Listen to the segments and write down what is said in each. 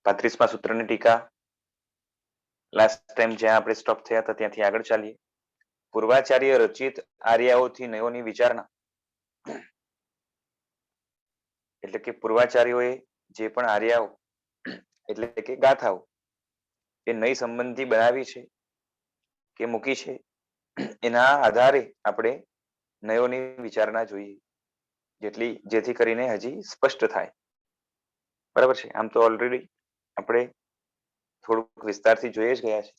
35મા સૂત્રની ટીકા. Last time જ્યાં આપણે સ્ટોપ થયા હતા ત્યાંથી આગળ ચાલીએ. પૂર્વાચાર્ય રચિત આર્યાઓથી નયોની વિચારણા. એટલે કે પૂર્વાચાર્યોએ જે પણ આર્યાઓ એટલે કે ગાથાઓ એ નઈ સંબંધી બનાવી છે કે મૂકી છે, એના આધારે આપણે નયોની વિચારણા જોઈએ, જેથી કરીને હજી સ્પષ્ટ થાય. બરાબર છે. આમ તો ઓલરેડી આપણે થોડુંક વિસ્તારથી જોઈ જ ગયા છે.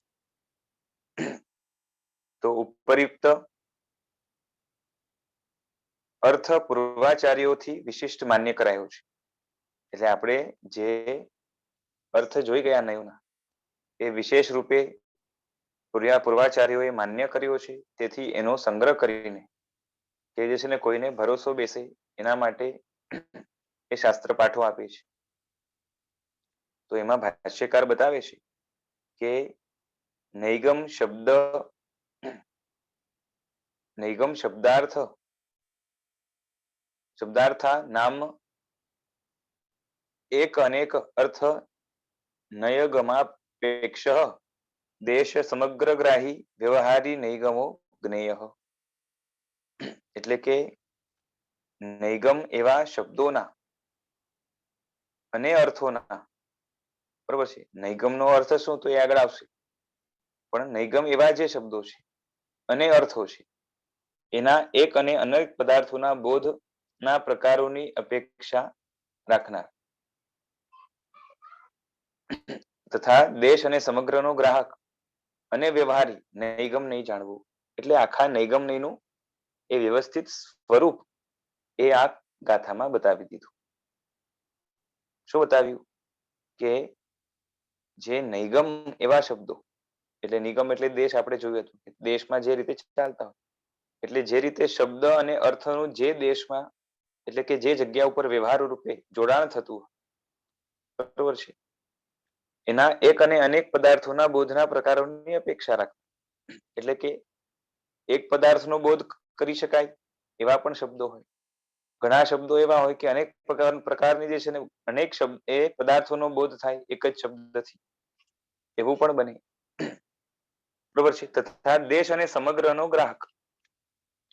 તો ઉપરયુક્ત અર્થ પૂર્વાચાર્યોથી વિશિષ્ટ માન્ય કરાયો છે. એટલે આપણે જે અર્થ જોઈ ગયા નયોના એ વિશેષ રૂપે પૂર્વાચાર્યોએ માન્ય કર્યો છે. તેથી એનો સંગ્રહ કરીને કે જે છે ને કોઈને ભરોસો બેસે એના માટે એ શાસ્ત્ર પાઠો આપે છે. તો એમાં ભાષ્યકાર બતાવે છે કે નૈગમ શબ્દાર્થા નામ એક અનેક અર્થ નયગમાપેક્ષ દેશ સમગ્રગ્રાહી વ્યવહારી નૈગમો જ્ઞેય. એટલે કે નૈગમ એવા શબ્દોના અને અર્થોના, બરોબર છે. નૈગમનો અર્થ શું તો એ આગળ આવશે, પણ નૈગમ એવા જે શબ્દો છે અને અર્થો છે એના એક અને અનેક પદાર્થોના બોધના પ્રકારોની અપેક્ષા રાખનાર તથા દેશ અને સમગ્રનો ગ્રાહક અને વ્યવહારી નૈગમ નહીં જાણવું. એટલે આખા નૈગમ નહીંનું એ વ્યવસ્થિત સ્વરૂપ એ આ ગાથામાં બતાવી દીધું. શું બતાવ્યું? કે જે નૈગમ એવા શબ્દો, એટલે નિગમ એટલે દેશ, આપણે જોયું હતું દેશમાં જે રીતે ચાલતા હોય, એટલે જે રીતે શબ્દ અને અર્થનું જે દેશમાં એટલે કે જે જગ્યા ઉપર વ્યવહાર રૂપે જોડાણ થતું હોય, બરોબર છે, એના એક અને અનેક પદાર્થોના બોધના પ્રકારોની અપેક્ષા રાખે. એટલે કે એક પદાર્થનો બોધ કરી શકાય એવા પણ શબ્દો હોય, ઘણા શબ્દો એવા હોય કે અનેક પ્રકારની જે છે ને અનેક શબ્દ એ પદાર્થોનો બોધ થાય એક જ શબ્દથી, એવું પણ બને. બરોબર છે. તથા દેશ અને સમગ્રનો ગ્રાહક,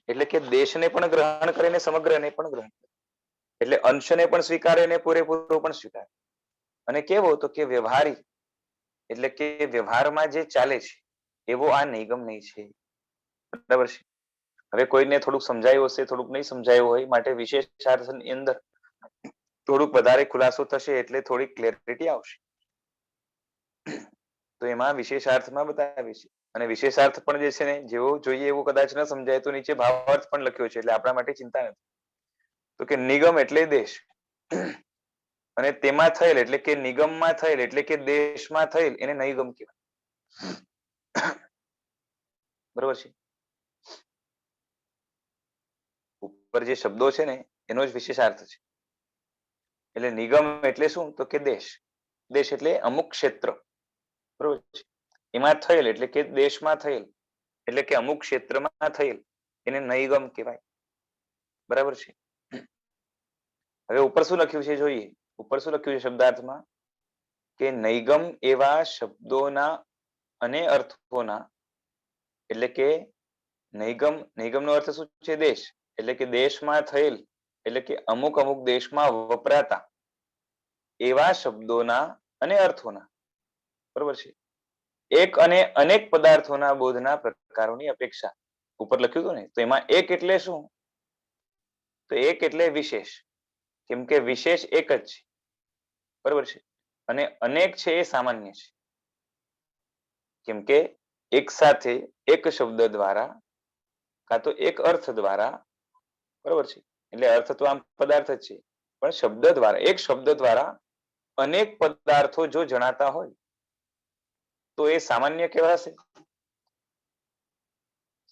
એટલે કે દેશને પણ ગ્રહણ કરીને સમગ્રને પણ ગ્રહણ કરે, એટલે અંશને પણ સ્વીકારે ને પૂરેપૂરો પણ સ્વીકારે. અને કેવો તો કે વ્યવહારી, એટલે કે વ્યવહારમાં જે ચાલે છે એવો આ નિગમ નહીં છે. બરાબર છે. હવે કોઈને થોડુંક સમજાયું હશે, થોડુંક નહીં સમજાયું હોય, માટે વિશેષાર્થની અંદર થોડુંક વધારે ખુલાસો થશે એટલે થોડીક ક્લેરિટી આવશે. તો એમાં વિશેષાર્થમાં બતાવે છે. અને વિશેષાર્થ પણ જે છે ને જેવો જોઈએ એવું કદાચ ન સમજાય તો નીચે ભાવાર્થ પણ લખ્યો છે, એટલે આપણા માટે ચિંતા નથી. તો કે નિગમ એટલે દેશ, અને તેમાં થયેલ એટલે કે નિગમમાં થયેલ એટલે કે દેશમાં થયેલ એને નૈગમ કહેવાય. બરોબર છે. ઉપર જે શબ્દો છે ને એનો જ વિશેષાર્થ છે. એટલે નિગમ એટલે શું તો કે દેશ, દેશ એટલે અમુક ક્ષેત્ર, બરોબર છે, એમાં થયેલ એટલે કે દેશમાં થયેલ એટલે કે અમુક ક્ષેત્રમાં થયેલ એને નૈગમ કહેવાય. બરાબર છે. હવે ઉપર શું લખ્યું છે જોઈએ. ઉપર શું લખ્યું છે શબ્દાર્થમાં? કે નૈગમ એવા શબ્દોના અને અર્થોના, એટલે કે નૈગમનો અર્થ શું છે? દેશ, એટલે કે દેશમાં થયેલ એટલે કે અમુક અમુક દેશમાં વપરાતા એવા શબ્દોના અને અર્થોના, બરોબર છે, એક અને અનેક પદાર્થોના બોધના પ્રકારોની અપેક્ષા. ઉપર લખ્યું હતું ને, તો એમાં એક એટલે શું? તો એક એટલે વિશેષ, કેમ કે વિશેષ એક જ છે, બરોબર છે, અને અનેક છે એ સામાન્ય છે, કેમ કે એક સાથે એક શબ્દ દ્વારા કાં તો એક અર્થ દ્વારા, બરોબર છે, એટલે અર્થ તો આમ પદાર્થ જ છે, પણ શબ્દ દ્વારા, એક શબ્દ દ્વારા અનેક પદાર્થો જો જણાતા હોય તો એ સામાન્ય કહેવાશે.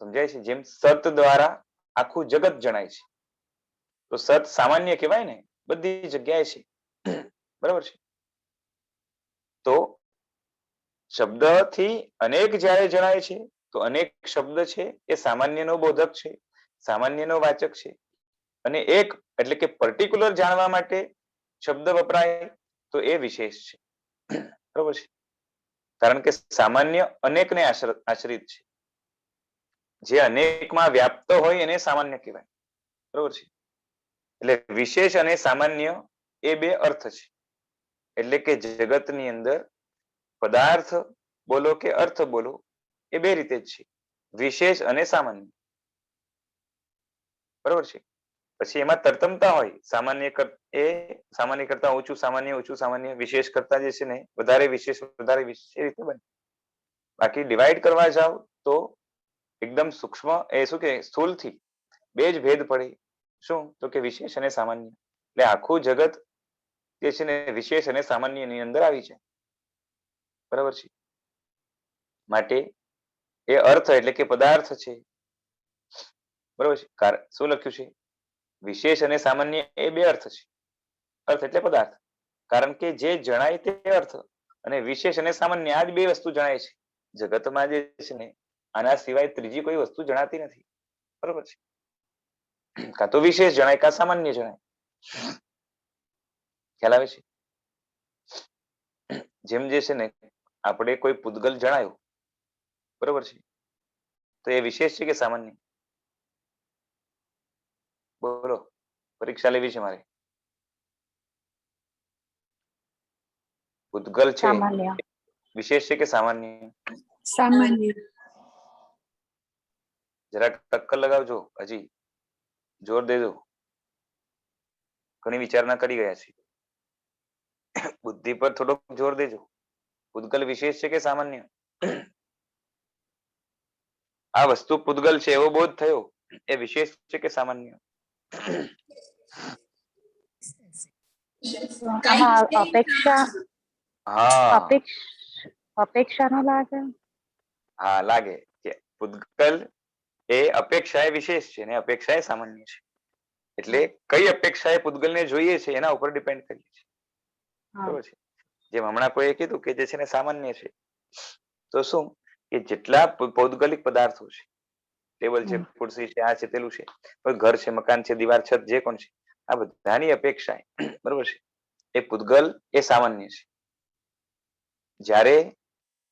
સમજાય છે? જેમ સત દ્વારા આખું જગત જણાય છે તો સત સામાન્ય કહેવાય ને, બધી જગ્યાએ છે, બરાબર છે. તો શબ્દથી અનેક જ્યારે જણાય છે તો અનેક શબ્દ છે એ સામાન્યનો બોધક છે, સામાન્યનો વાચક છે, અને એક એટલે કે પર્ટિક્યુલર જાણવા માટે શબ્દ વપરાય તો એ વિશેષ છે. બરોબર છે. કારણ કે સામાન્ય અનેકને આશ્રિત છે. જે અનેકમાં વ્યાપ્ત હોય એને સામાન્ય કહેવાય. બરોબર છે. એટલે વિશેષ અને સામાન્ય એ બે અર્થ છે. એટલે કે જગતની અંદર પદાર્થ બોલો કે અર્થ બોલો એ બે રીતે જ છે, વિશેષ અને સામાન્ય. બરોબર છે. પછી એમાં તરતમતા હોય, સામાન્ય કરતા ઓછું સામાન્ય, વિશેષ કરતા જે છે ને વધારે વિશેષ એ રીતે બને. બાકી ડિવાઈડ કરવા જાવ તો એકદમ સૂક્ષ્મ એ શું કે સ્થૂળથી બે જ ભેદ પડે. શું? તો કે વિશેષ અને સામાન્ય. એટલે આખું જગત જે છે ને વિશેષ અને સામાન્ય ની અંદર આવી જાય. બરાબર છે. માટે એ અર્થ એટલે કે પદાર્થ છે. બરોબર છે. શું લખ્યું છે? વિશેષ અને સામાન્ય એ બે અર્થ છે. અર્થ એટલે પદાર્થ. કારણ કે જે જણાય તે અર્થ અને વિશેષ અને સામાન્ય આ જ બે વસ્તુ જણાય છે. જગતમાં જે છે ને આના સિવાય ત્રીજી કોઈ વસ્તુ જણાતી નથી. બરોબર છે. કાં તો વિશેષ જણાય કાં સામાન્ય જણાય. ખ્યાલ આવે છે? જેમ જે છે ને આપણે કોઈ પૂતગલ જણાયું, બરોબર છે, તો એ વિશેષ છે કે સામાન્ય? બોલો, પરીક્ષા લેવી છે મારે. પૂતગલ છે વિશેષ છે કે સામાન્ય? સામાન્ય. જરાક ટક્કર લગાવજો, હજી જોર દેજો. ઘણી વિચારણા કરી ગયા છે. બુદ્ધિ પર થોડોક જોર દેજો. પૂતગલ વિશેષ છે કે સામાન્ય? આ વસ્તુ પૂતગલ છે એવો બોધ થયો, એ વિશેષ છે કે સામાન્ય? અપેક્ષા નો લાગે? હા લાગે કે પૂતગલ એ અપેક્ષા એ વિશેષ છે ને અપેક્ષા એ સામાન્ય છે. એટલે કઈ અપેક્ષા એ પૂતગલ ને જોઈએ છે એના ઉપર ડિપેન્ડ કરીએ છીએ. બરોબર છે. જેમ હમણાં કોઈ કીધું કે જે છે ને સામાન્ય છે, તો શું કે જેટલા પૌદ્ગલિક પદાર્થો છે, ટેબલ છે, ખુરશી છે, આ છે, પેલું છે, ઘર છે, મકાન છે, દીવાર, છત, જે પણ છે, આ બધાની અપેક્ષા બરોબર છે એ પૂતગલ એ સામાન્ય છે. જ્યારે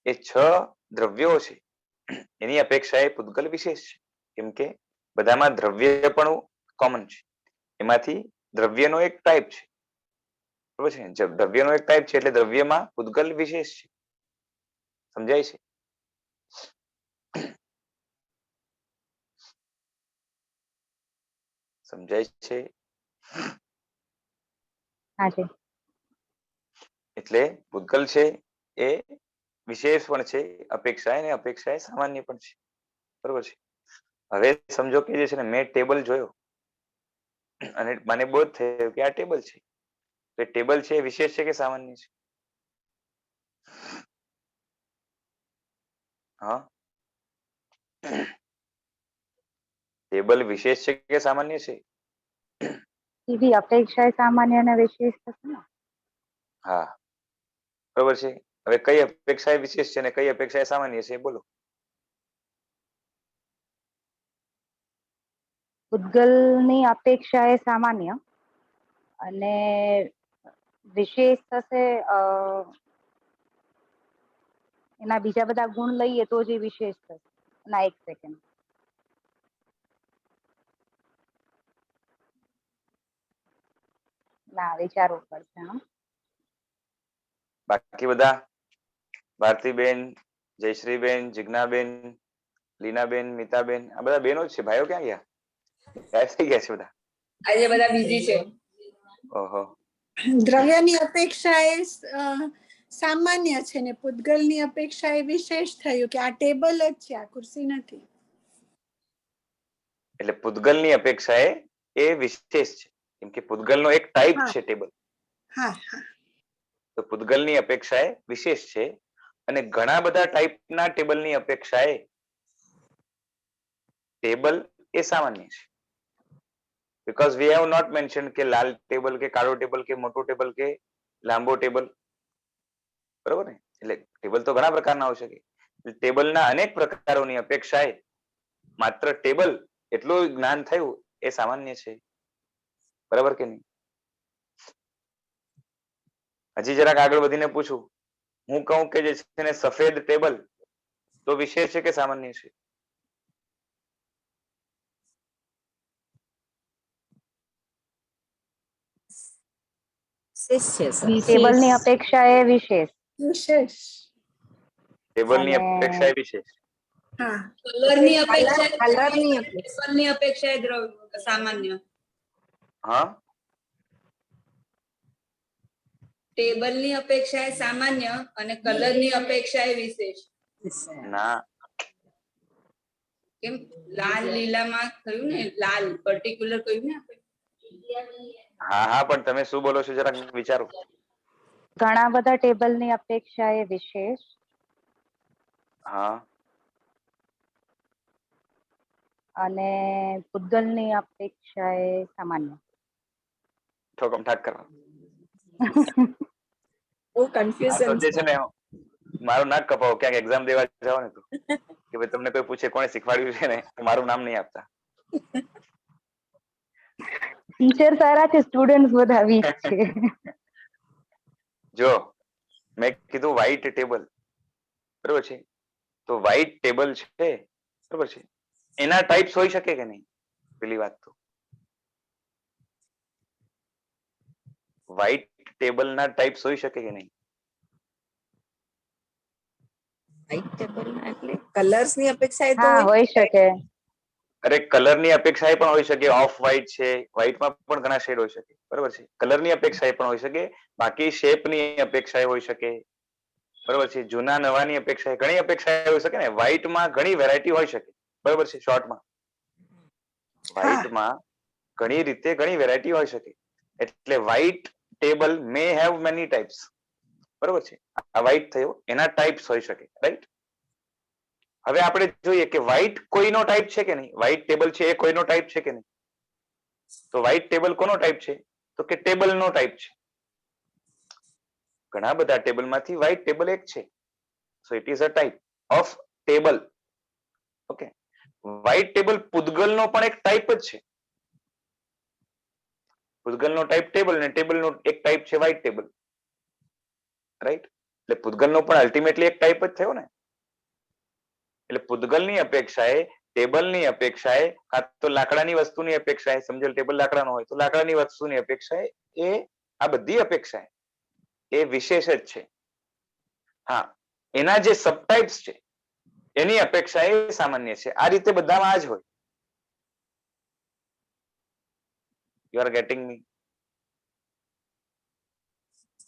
એ 6 દ્રવ્યો છે એની અપેક્ષા એ પૂતગલ વિશેષ છે. કેમ કે બધામાં દ્રવ્ય પણ કોમન છે. એમાંથી દ્રવ્યનો એક ટાઈપ છે. બરોબર છે. દ્રવ્યનો એક ટાઈપ છે એટલે દ્રવ્યમાં પૂતગલ વિશેષ છે. સમજાય છે? સમજાય છે? એટલે પૂતગલ છે એ વિશેષ પણ છે, અપેક્ષા એ સામાન્ય પણ છે. બરોબર છે. હવે સમજો કે જે છે ને મેં ટેબલ જોયો અને મને બોધ થયો કે આ ટેબલ છે. તો ટેબલ છે એ વિશેષ છે કે સામાન્ય છે? હા, ટેબલ વિશેષ છે કે સામાન્ય છે? સીધી અપેક્ષા એ સામાન્ય અને વિશેષ થશે ને? હા, બરોબર છે. હવે કઈ અપેક્ષા એ વિશેષ છે ને કઈ અપેક્ષા એ સામાન્ય છે બોલો? પૂતગલની અપેક્ષા એ સામાન્ય અને વિશેષ થશે એના બીજા બધા ગુણ લઈએ તો જ એ વિશેષ થશે. ના, એક સેકન્ડ. ના, વિચારવું પડશે. બાકી બધા ભારતીબેન, જયશ્રીબેન, જિજ્ઞાબેન, લીનાબેન, મિતાબેન, આ બધા બેનો જ છે. ભાઈઓ ક્યાં ગયા? ગાયબ થઈ ગયા છે બધા. આજે બધા બીજી છે. ઓહો. દ્રવ્યની અપેક્ષા એ સામાન્ય છે ને પૂતગલની અપેક્ષા એ વિશેષ થયું કે આ ટેબલ જ છે, આ ખુરશી નથી. એટલે પૂતગલની અપેક્ષા એ વિશેષ છે. કેમ કે પૂતગલનો એક ટાઈપ છે ટેબલ. હા હા. તો પૂતગલની અપેક્ષા એ વિશેષ છે અને ઘણા બધા ટાઈપના ટેબલની અપેક્ષા એ ટેબલ એ સામાન્ય છે. because we have not mentioned કે લાલ ટેબલ કે કાળો ટેબલ કે મોટો ટેબલ કે લાંબો ટેબલ. બરોબર ને? એટલે ટેબલ તો ઘણા પ્રકારના હોઈ શકે. ટેબલના અનેક પ્રકારોની અપેક્ષા એ માત્ર ટેબલ એટલું જ્ઞાન થયું એ સામાન્ય છે. બરાબર કે નહીં? હજી જરાક આગળ વધીને પૂછું હું કહું કે જે છે ને સફેદ ટેબલ તો વિશેષ છે કે સામાન્ય છે? વિશેષ છે સર. ટેબલ ની અપેક્ષાએ વિશેષ. વિશેષ. ટેબલ ની અને અપેક્ષા એ વિશેષ. હા, કલરની અપેક્ષાએ કલરની ટેબલની અપેક્ષાએ સામાન્ય. હા, ટેબલની અપેક્ષાએ સામાન્ય અને કલરની અપેક્ષાએ વિશેષ. ના, કેમ લાલ લીલામાં થયું ને, લાલ પર્ટિક્યુલર કહ્યું ને આપણે. હા હા, પણ તમે શું બોલો છો જરાક વિચારો. ઘણા બધા ટેબલ ની અપેક્ષાએ વિશેષ. હા, અને પૂતગલ ની અપેક્ષાએ સામાન્ય. ઠોકમ ઠાક કરવા. બહુ આ તો કન્ફ્યુઝન જે છે. છે ને મારું નાક કપાવો ક્યાંક એક્ઝામ દેવા જાવ ને તો કે ભાઈ તમને કોઈ પૂછે કોણે શીખવાડ્યું છે ને તો મારું નામ નહીં આપતા. ટીચર સારા છે, સ્ટુડન્ટ બધા વીક છે. જો મેં કીધું વ્હાઈટ ટેબલ, બરોબર છે, તો વ્હાઈટ ટેબલ છે, બરોબર છે, એના ટાઈપ્સ હોઈ શકે કે નહીં? પેલી વાત તો વ્હાઈટ ટેબલ ના ટાઈપ્સ હોઈ શકે કે નહીં? વ્હાઈટ ટેબલ એટલે કલર્સ ની અપેક્ષા એ તો હા, હોઈ શકે. અરે કલર ની અપેક્ષા એ પણ હોઈ શકે, ઓફ વ્હાઈટ છે, વ્હાઈટમાં પણ ઘણા શેડ હોઈ શકે, બરોબર છે, કલર ની અપેક્ષા એ પણ હોઈ શકે, બાકી શેપ ની અપેક્ષા હોઈ શકે, બરોબર છે, જૂના નવાની અપેક્ષા ઘણી અપેક્ષા હોઈ શકે ને. વ્હાઈટમાં ઘણી વેરાયટી હોઈ શકે, બરોબર છે, શોર્ટમાં વ્હાઈટમાં ઘણી રીતે ઘણી વેરાયટી હોઈ શકે, એટલે white table May have many types, બરોબર છે, આ વ્હાઈટ થયો એના ટાઈપ્સ હોઈ શકે, રાઈટ. હવે આપણે જોઈએ કે વ્હાઈટ કોઈનો ટાઈપ છે કે નહીં? વ્હાઈટ ટેબલ છે એ કોઈનો ટાઈપ છે કે નહીં? તો વ્હાઈટ ટેબલ કોનો ટાઈપ છે? તો કે ટેબલ નો ટાઈપ છે. ઘણા બધા ટેબલમાંથી વ્હાઈટ ટેબલ એક છે, so it is a type of table. Okay, white table પૂતગલનો પણ એક ટાઈપ જ છે. પૂતગલનો ટાઈપ ટેબલ ને ટેબલનો એક ટાઈપ છે વ્હાઈટ ટેબલ, રાઈટ. એટલે પૂતગલનો પણ અલ્ટિમેટલી એક ટાઈપ જ થયો ને. એટલે પૂતગલની અપેક્ષાએ ટેબલની અપેક્ષાએ કાં તો લાકડાની વસ્તુની અપેક્ષાએ, સમજેલ ટેબલ લાકડાનો હોય તો લાકડાની વસ્તુની અપેક્ષાએ એ આ બધી અપેક્ષાએ એ વિશેષ જ છે. હા, એના જે સબટાઇપ્સ છે એની અપેક્ષા એ સામાન્ય છે. આ રીતે બધામાં આ જ હોય. યુ આર ગેટિંગ મી?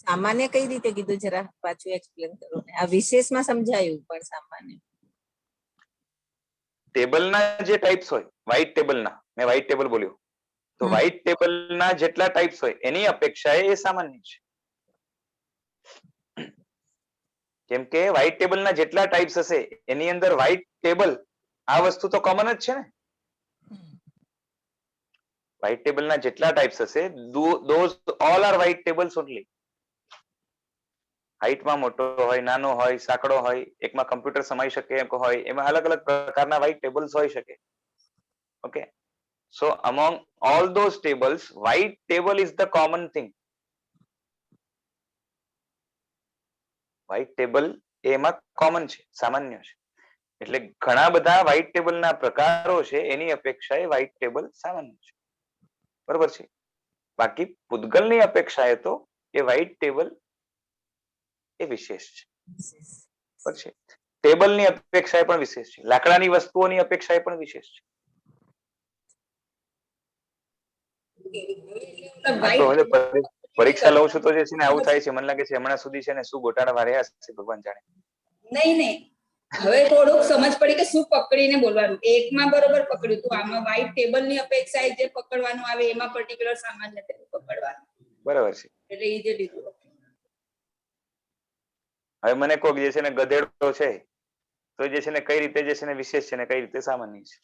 સામાન્ય કઈ રીતે કીધું, જરા પાછું એક્સપ્લેન કરો ને. આ વિશેષમાં સમજાયું પણ સામાન્ય ટેબલના જે ટાઈપ્સ હોય, વ્હાઈટ ટેબલના, મેં વ્હાઈટ ટેબલ બોલ્યું, તો વ્હાઈટ ટેબલના જેટલા ટાઈપ્સ હોય એની અપેક્ષાએ એ સામાન્ય છે. કેમ કે વ્હાઈટ ટેબલના જેટલા ટાઈપ્સ હશે એની અંદર વ્હાઈટ ટેબલ આ વસ્તુ તો કોમન જ છે ને. વ્હાઈટ ટેબલના જેટલા ટાઈપ્સ હશે those all are white tables only. હાઈટમાં મોટો હોય, નાનો હોય, સાંકડો હોય, એકમાં કમ્પ્યુટર સમાઈ શકે એમ હોય, એમાં અલગ અલગ પ્રકારના વ્હાઈટ ટેબલ્સ હોઈ શકે. Okay, so among all those tables white table is the common thing. White table એમાં કોમન છે, સામાન્ય છે. એટલે ઘણા બધા વ્હાઈટ ટેબલના પ્રકારો છે એની અપેક્ષાએ વ્હાઈટ ટેબલ સામાન્ય છે, બરોબર છે. બાકી પૂતગલની અપેક્ષાએ તો એ વ્હાઈટ ટેબલ એ વિશેષ છે, બરાબર છે. ટેબલની અપેક્ષાએ પણ વિશેષ છે, લાકડાની વસ્તુઓની અપેક્ષાએ પણ વિશેષ છે. આ તો હવે પરીક્ષા લઉં છું તો જે છે ને આવું થાય છે. મને લાગે છે હમણાં સુધી છે ને શું ગોટાળા વાર્યા હશે ભગવાન જાણે. નહીં, હવે થોડુંક સમજ પડી કે શું પકડીને બોલવાનું. એકમાં બરોબર પકડ્યું તું, આમાં વ્હાઈટ ટેબલ ની અપેક્ષાએ જે પકડવાનું આવે એમાં પર્ટિક્યુલર સામાન્ય પકડવાનું, બરાબર છે. એટલે ઈ જે લીધું. હવે મને કોક જે છે ને ગધેડો છે તો જે છે ને કઈ રીતે જે છે ને વિશેષ છે ને કઈ રીતે સામાન્ય છે?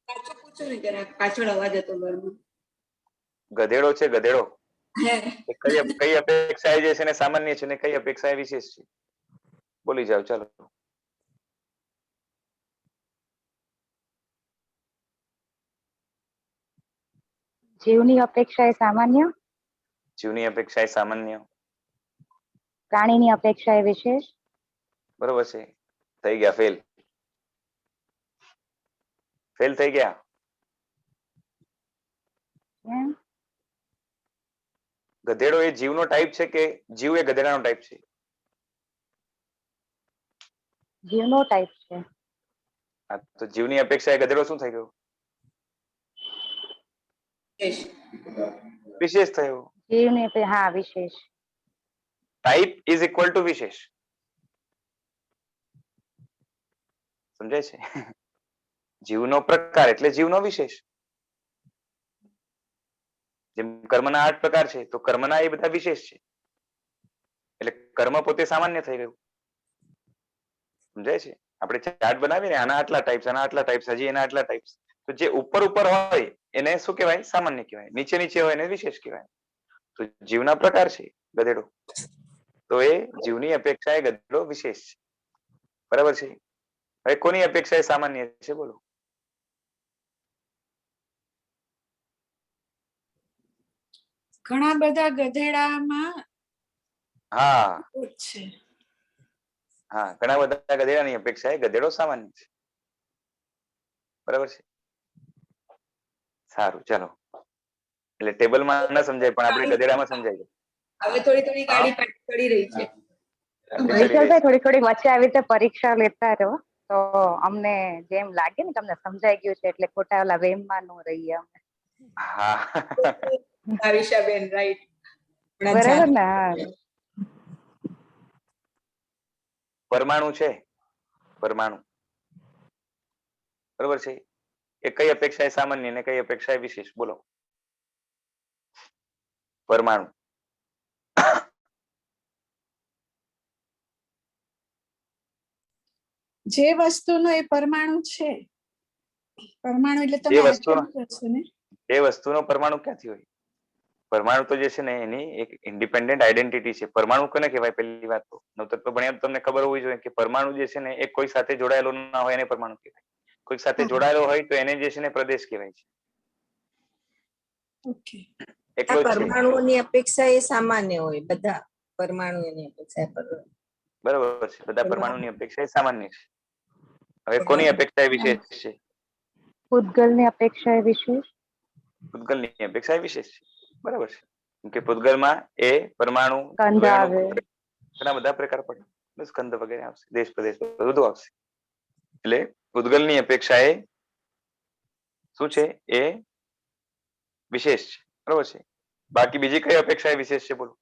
પાછું પૂછો ને જરા, પાછળ અવાજ હતો ઘરમાં. ગધેડો છે, ગધેડો હે કઈ અપેક્ષાએ જે છે ને સામાન્ય છે ને કઈ અપેક્ષાએ વિશેષ છે? બોલી જાઓ ચાલો. જીવની અપેક્ષાએ સામાન્ય. જીવની અપેક્ષાએ સામાન્ય. પ્રાણીની અપેક્ષાએ વિશેષ. બરોબર છે. થઈ ગયા ફેલ. ફેલ થઈ ગયા. એમ? ગધેડો એ જીવનો ટાઈપ છે કે જીવ એ ગધેડાનો ટાઈપ છે? જીવનો ટાઈપ છે. હા, તો જીવની અપેક્ષાએ ગધેડો શું થઈ ગયો? વિશેષ થયો. જીવની હા વિશેષ. ટાઈપ ઇઝ ઇક્વલ ટુ વિશેષ. સમજાય છે? જીવનો પ્રકાર એટલે જીવનો વિશેષ. જેમ કર્મના 8 પ્રકાર છે તો કર્મના એ બધા વિશેષ છે. એટલે કર્મ પોતે સામાન્ય થઈ ગયું. સમજાય છે? આપણે ચાર્ટ બનાવીને આના આટલા ટાઈપ્સ, આના આટલા ટાઈપ્સ, હજી એના આટલા ટાઈપ્સ. તો જે ઉપર ઉપર હોય એને શું કહેવાય? સામાન્ય કહેવાય. નીચે નીચે હોય એને વિશેષ કહેવાય. તો જીવના પ્રકાર છે ગધેડો, તો એ જીવની અપેક્ષાએ ગધેડો વિશેષ છે. બરાબર છે? હવે કોની અપેક્ષાએ સામાન્ય છે બોલો? ઘણા બધા ગધેડામાં હા છે. હા, ઘણા બધા ગધેડાની અપેક્ષાએ ગધેડો સામાન્ય છે. બરાબર છે? સારું, ચાલો. એટલે ટેબલમાં ન સમજાય પણ આપણે ગધેડામાં સમજાય જાય. હવે થોડી થોડી ગાડી પાછી ચડી રહી છે. વિશાલભાઈ થોડી થોડી વચ્ચે આવી રીતે પરીક્ષા લેતા રહો તો અમને જેમ લાગે ને તમને સમજાઈ ગયું છે એટલે ખોટા ઓલા વેમમાં ન રહીએ અમે. હા ભાવિશાબેન રાઈટ. બરાબર ને? હા. પરમાણુ છે, પરમાણુ. બરોબર છે? એ કઈ અપેક્ષાએ સામાન્ય ને કઈ અપેક્ષાએ વિશેષ? બોલો. પરમાણુ. જે વસ્તુનો એ પરમાણુ છે, પરમાણુ એટલે તમે એ આટલું વસ્તુનો કરશો ને. એ વસ્તુનો પરમાણુ ક્યાંથી હોય? પરમાણુ તો જે છે ને એની એક ઇન્ડિપેન્ડન્ટ આઈડેન્ટિટી છે. પરમાણુ કોને કહેવાય? પહેલી વાત તો નવતત્વ ભણ્યા તમને ખબર હોવી જોઈએ કે પરમાણુ જે છે ને એ કોઈ સાથે જોડાયેલો ના હોય એને પરમાણુ કહેવાય. કોઈ સાથે જોડાયેલો હોય તો એને જે છે ને પ્રદેશ કહેવાય છે. ઓકે. એકલો જ છે. પરમાણુઓની અપેક્ષા એ સામાન્ય હોય, બધા પરમાણુઓની અપેક્ષા બરોબર છે. બધા પરમાણુની અપેક્ષા એ સામાન્ય છે. હવે કોની અપેક્ષા એ વિશેષ છે? પૂતગલની અપેક્ષાએ વિશેષ. પૂતગલની અપેક્ષા એ વિશેષ છે. બરાબર છે. કેમ કે પૂતગલમાં એ પરમાણુ કંદ વગેરેનો આવે. ઘણા બધા પ્રકાર પડે. સ્કંદ વગેરે આવશે, દેશ પ્રદેશ બધું આવશે. એટલે પૂતગલની અપેક્ષા એ શું છે? એ વિશેષ છે. બરોબર છે? બાકી બીજી કઈ અપેક્ષા એ વિશેષ છે બોલો?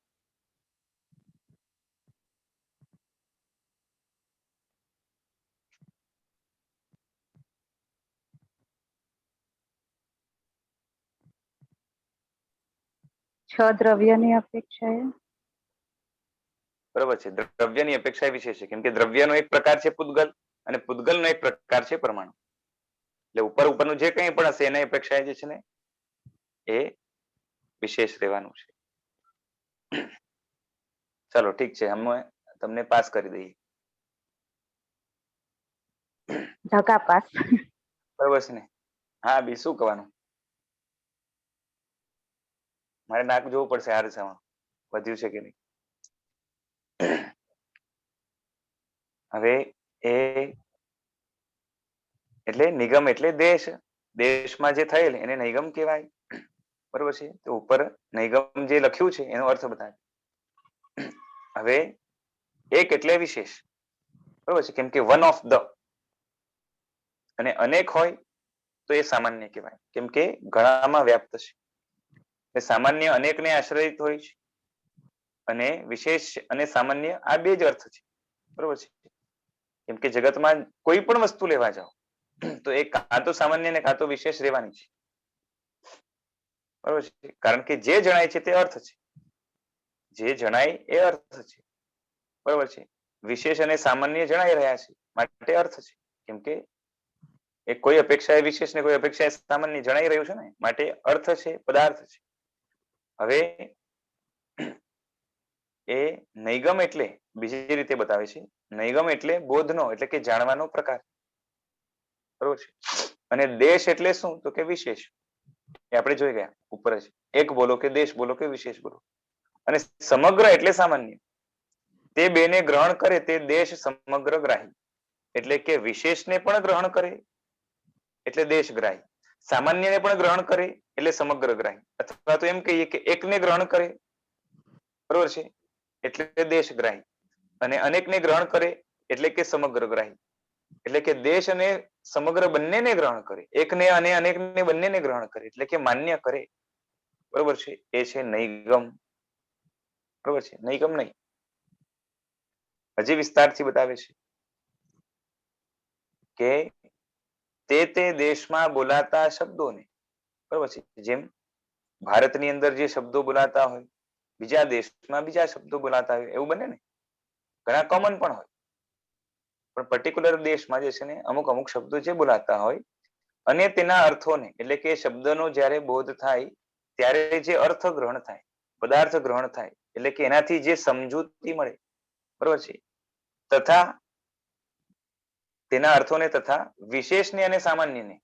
છ દ્રવ્યની અપેક્ષાએ. બરોબર છે. દ્રવ્યની અપેક્ષા એ વિશેષ છે. કેમ કે દ્રવ્યનો એક પ્રકાર છે પૂતગલ અને પૂતગલનો એક પ્રકાર છે પરમાણુ. એટલે ઉપર ઉપરનું જે કંઈ પણ હશે એની અપેક્ષા જે છે ને એ વિશેષ રહેવાનું છે. ચાલો ઠીક છે, અમે તમને પાસ કરી દઈએ. ધક્કા પાસ. બરોબર છે ને? હા, બી શું કહેવાનું? મારે નાક જોવું પડશે આ રસામાં વધ્યું છે કે નહીં. હવે એ એટલે નિગમ એટલે દેશ. દેશમાં જે થયેલ એને નિગમ કહેવાય. બરોબર છે? તો ઉપર નિગમ જે લખ્યું છે એનો અર્થ બતાવે. હવે એક એટલે વિશેષ. બરોબર છે? કેમ કે વન ઓફ ધ અને અનેક હોય તો એ સામાન્ય કહેવાય. કેમ કે ઘણામાં વ્યાપ્ત છે. સામાન્ય અનેકને આશ્રયિત હોય છે અને વિશેષ અને સામાન્ય આ બે જ અર્થ છે. બરોબર છે? કેમ કે જગતમાં કોઈ પણ વસ્તુ લેવા જાઓ તો એ કાં તો સામાન્ય ને કાં તો વિશેષ રહેવાની છે. બરોબર છે? કારણ કે જે જણાય છે તે અર્થ છે. જે જણાય એ અર્થ છે. બરોબર છે? વિશેષ અને સામાન્ય જણાઈ રહ્યા છે માટે અર્થ છે. કેમ કે એ કોઈ અપેક્ષા એ વિશેષ ને કોઈ અપેક્ષા એ સામાન્ય જણાઈ રહ્યું છે ને માટે અર્થ છે, પદાર્થ છે. હવે એ નૈગમ એટલે બીજી રીતે બતાવે છે. નૈગમ એટલે બોધનો એટલે કે જાણવાનો પ્રકાર. બરોબર છે? અને દેશ એટલે શું? તો કે વિશેષ. એ આપણે જોઈ ગયા ઉપર જ. એક બોલો કે દેશ બોલો કે વિશેષ બોલો. અને સમગ્ર એટલે સામાન્ય. તે બેને ગ્રહણ કરે તે દેશ સમગ્ર ગ્રાહી. એટલે કે વિશેષને પણ ગ્રહણ કરે એટલે દેશગ્રાહી, સામાન્યને પણ ગ્રહણ કરે એટલે સમગ્ર ગ્રાહી, અથવા તો એમ કહીએ કે એકને ગ્રહણ કરે, બરોબર છે, એટલે દેશગ્રાહી, અને અનેકને ગ્રહણ કરે એટલે કે સમગ્ર ગ્રાહી. એટલે કે દેશ અને સમગ્ર બંનેને ગ્રહણ કરે, એકને અને અનેકને બંનેને ગ્રહણ કરે એટલે કે માન્ય કરે, બરોબર છે, એ છે નૈગમ. બરોબર છે, નૈગમ નહીં. હજી વિસ્તારથી બતાવે છે કે તે દેશમાં બોલાતા શબ્દોને, બરોબર છે, જેમ ભારતની અંદર જે શબ્દો બોલાતા હોય બીજા દેશમાં બીજા શબ્દો બોલાતા હોય એવું બને ને, ઘણા કોમન પણ હોય, પણ પર્ટિક્યુલર દેશમાં જે છે ને અમુક અમુક શબ્દો જે બોલાતા હોય અને તેના અર્થોને, એટલે કે શબ્દનો જ્યારે બોધ થાય ત્યારે જે અર્થ ગ્રહણ થાય, પદાર્થ ગ્રહણ થાય, એટલે કે એનાથી જે સમજૂતી મળે, બરોબર છે, તથા તેના અર્થોને તથા વિશેષને અને સામાન્યને,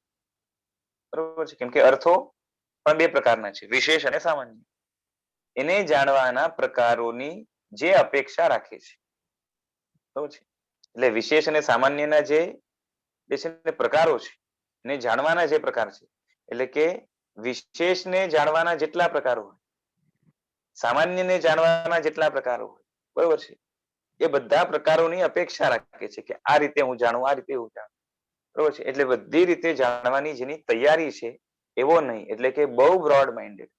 બરોબર છે, કેમ કે અર્થો પણ બે પ્રકારના છે, વિશેષ અને સામાન્ય, એને જાણવાના પ્રકારોની જે અપેક્ષા રાખે છે, બરોબર છે. એટલે વિશેષ અને સામાન્યના જે છે પ્રકારો છે, એને જાણવાના જે પ્રકાર છે, એટલે કે વિશેષને જાણવાના જેટલા પ્રકારો હોય, સામાન્યને જાણવાના જેટલા પ્રકારો હોય, બરોબર છે, એ બધા પ્રકારોની અપેક્ષા રાખે છે કે આ રીતે હું જાણું, આ રીતે હું જાણું, બરોબર છે. એટલે બધી રીતે જાણવાની જેની તૈયારી છે એવો નહીં, એટલે કે બહુ બ્રોડ માઇન્ડેડ,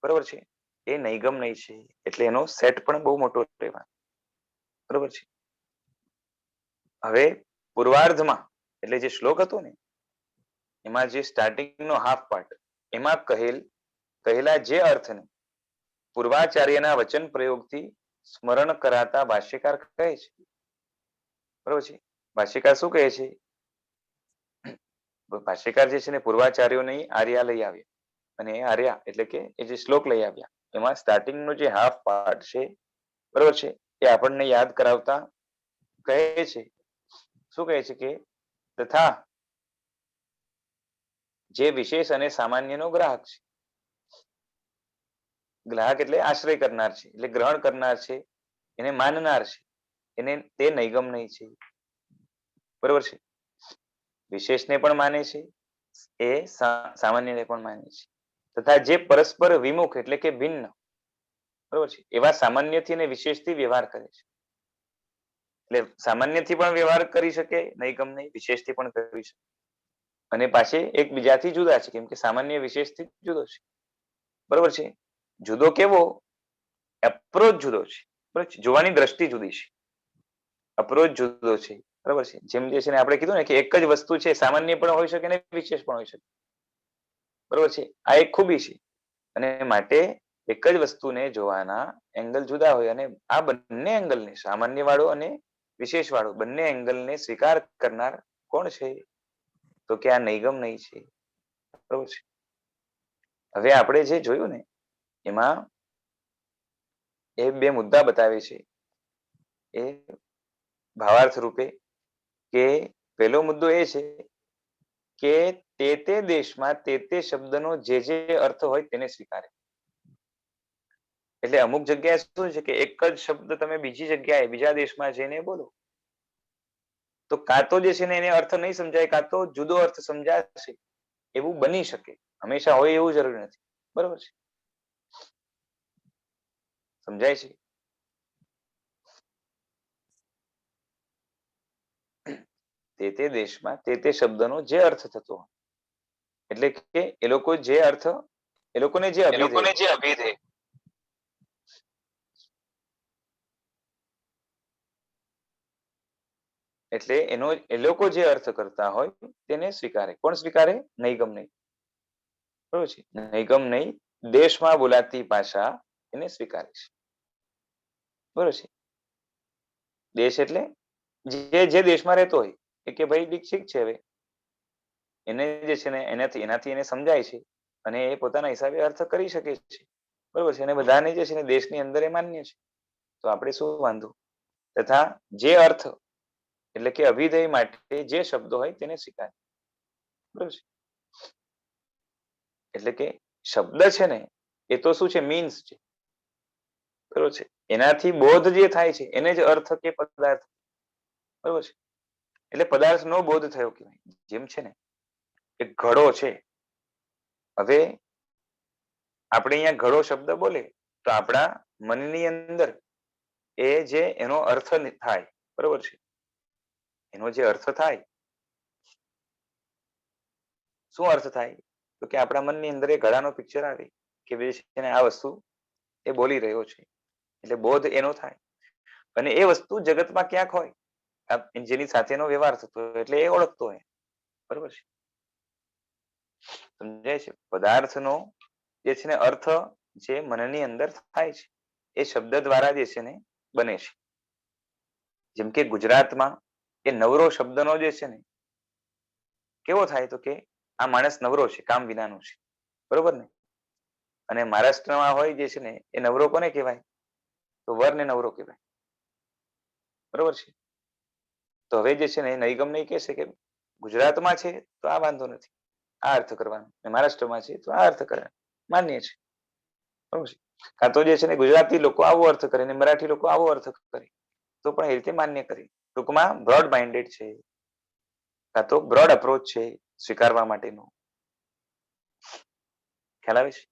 બરોબર છે, એ નૈગમ નહીં છે. એટલે એનો સેટ પણ બહુ મોટો રહેવાનો, બરોબર છે. હવે પૂર્વાર્ધમાં એટલે જે શ્લોક હતો ને એમાં જે સ્ટાર્ટિંગનો હાફ પાર્ટ, એમાં કહેલા જે અર્થને પૂર્વાચાર્યના વચન પ્રયોગથી સ્મરણ કરાતા ભાષ્યકાર કહે છે, બરોબર છે. ભાષ્યકાર શું કહે છે? ભાષ્યકાર જે છે ને પૂર્વાચાર્યોને આર્યા લઈ આવ્યા, અને એ આર્યા એટલે કે એ જે શ્લોક લઈ આવ્યા એમાં સ્ટાર્ટિંગનો જે હાફ પાર્ટ છે, બરોબર છે, એ આપણને યાદ કરાવતા કહે છે, શું કહે છે કે તથા જે વિશેષ અને સામાન્યનો ગ્રાહક છે, ગ્રાહક એટલે આશ્રય કરનાર છે, એટલે ગ્રહણ કરનાર છે, એને માનનાર છે, એને તે નૈગમ નહીં છે, બરોબર છે. વિશેષને પણ માને છે, એ સામાન્યને પણ માને છે, તથા જે પરસ્પર વિમુખ એટલે કે ભિન્ન, બરોબર છે, એવા સામાન્યથી અને વિશેષથી વ્યવહાર કરે છે. એટલે સામાન્યથી પણ વ્યવહાર કરી શકે નૈગમ નહીં, વિશેષથી પણ કરી શકે, અને પાછી એકબીજાથી જુદા છે, કેમ કે સામાન્ય વિશેષથી જુદો છે, બરોબર છે. જુદો કેવો? એપ્રોચ જુદો છે, બરોબર છે, જોવાની દ્રષ્ટિ જુદી છે, અપ્રોચ જુદો છે, બરોબર છે. જેમ જે છે ને આપણે કીધું ને કે એક જ વસ્તુ છે, સામાન્ય પણ હોઈ શકે ને વિશેષ પણ હોઈ શકે, બરોબર છે. આ એક ખૂબી છે, અને માટે એક જ વસ્તુને જોવાના એંગલ જુદા હોય, અને આ બંને એંગલને, સામાન્ય વાળો અને વિશેષ વાળો, બંને એંગલને સ્વીકાર કરનાર કોણ છે? તો કે આ નૈગમ નહીં છે, બરોબર છે. હવે આપણે જે જોયું ને એમાં એ બે મુદ્દા બતાવે છે, એ ભાવાર્થ રૂપે, કે પહેલો મુદ્દો એ છે કે તે દેશમાં તે શબ્દનો જે અર્થ હોય તેને સ્વીકારે. એટલે અમુક જગ્યાએ શું છે કે એક જ શબ્દ તમે બીજી જગ્યાએ બીજા દેશમાં જઈને બોલો તો કાં તો જે છે ને એને અર્થ નહીં સમજાય, કાં તો જુદો અર્થ સમજાશે, એવું બની શકે, હંમેશા હોય એવું જરૂરી નથી, બરોબર છે, સમજાય છે? તે દેશમાં તે શબ્દનો જે અર્થ થતો હોય, એટલે કે એ લોકો જે અર્થ, એ લોકોને જે અભિધેય, એટલે એનો એ લોકો જે અર્થ કરતા હોય તેને સ્વીકારે. કોણ સ્વીકારે? નૈગમ નહીં, બરોબર છે. નૈગમ નહીં દેશમાં બોલાતી ભાષા એને સ્વીકારે છે, બરોબર છે. દેશ એટલે જે દેશમાં રહેતો હોય, કે ભાઈ દીક્ષિત છે, હવે એને જે છે ને એનાથી એને સમજાય છે, અને એ પોતાના હિસાબે અર્થ કરી શકે છે, બરોબર છે, અને બધાને જે છે ને દેશની અંદર એ માન્ય છે, તો આપણે શું વાંધો? તથા જે અર્થ એટલે કે અભિધેય માટે જે શબ્દો હોય તેને સ્વીકારે, બરોબર છે. એટલે કે શબ્દ છે ને એ તો શું છે? મીન્સ છે, બરોબર છે. એનાથી બોધ જે થાય છે એને જ અર્થ કે પદાર્થ, બરોબર છે. એટલે પદાર્થ નો બોધ થયો કહેવાય. જેમ છે ને એક ઘડો છે, હવે આપણે અહીંયા ઘડો શબ્દ બોલે તો આપણા મનની અંદર એ જે એનો અર્થ થાય, બરોબર છે, એનો જે અર્થ થાય, શું અર્થ થાય? તો કે આપણા મનની અંદર એ ઘડાનો પિક્ચર આવે કે આ વસ્તુ એ બોલી રહ્યો છે, એટલે બોધ એનો થાય. અને એ વસ્તુ જગતમાં ક્યાંક હોય જેની સાથેનો વ્યવહાર થતો હોય એટલે એ ઓળખતો હોય, બરોબર છે. સમજાય છે? પદાર્થનો જે છે ને અર્થ જે મનની અંદર થાય છે એ શબ્દ દ્વારા જે છે ને બને છે. જેમ કે ગુજરાતમાં એ નવરો શબ્દનો જે છે ને કેવો થાય? તો કે આ માણસ નવરો છે, કામ વિનાનો છે, બરોબર ને? અને મહારાષ્ટ્રમાં હોય જે છે ને એ નવરો કોને કહેવાય? તો વરને નવરો કહેવાય, બરોબર છે. તો હવે જે છે ને નૈગમ નહીં કહેશે કે ગુજરાતમાં છે તો આ વાંધો નથી, આ અર્થ કરવાનો, મહારાષ્ટ્રમાં છે તો આ અર્થ કરવાનો, માન્ય છે, બરોબર છે. કાં તો જે છે ને ગુજરાતી લોકો આવો અર્થ કરે ને મરાઠી લોકો આવો અર્થ કરે તો પણ એ રીતે માન્ય કરે. ટૂંકમાં બ્રોડ માઇન્ડેડ છે, કાં તો બ્રોડ અપ્રોચ છે સ્વીકારવા માટેનો. ખ્યાલ આવે છે?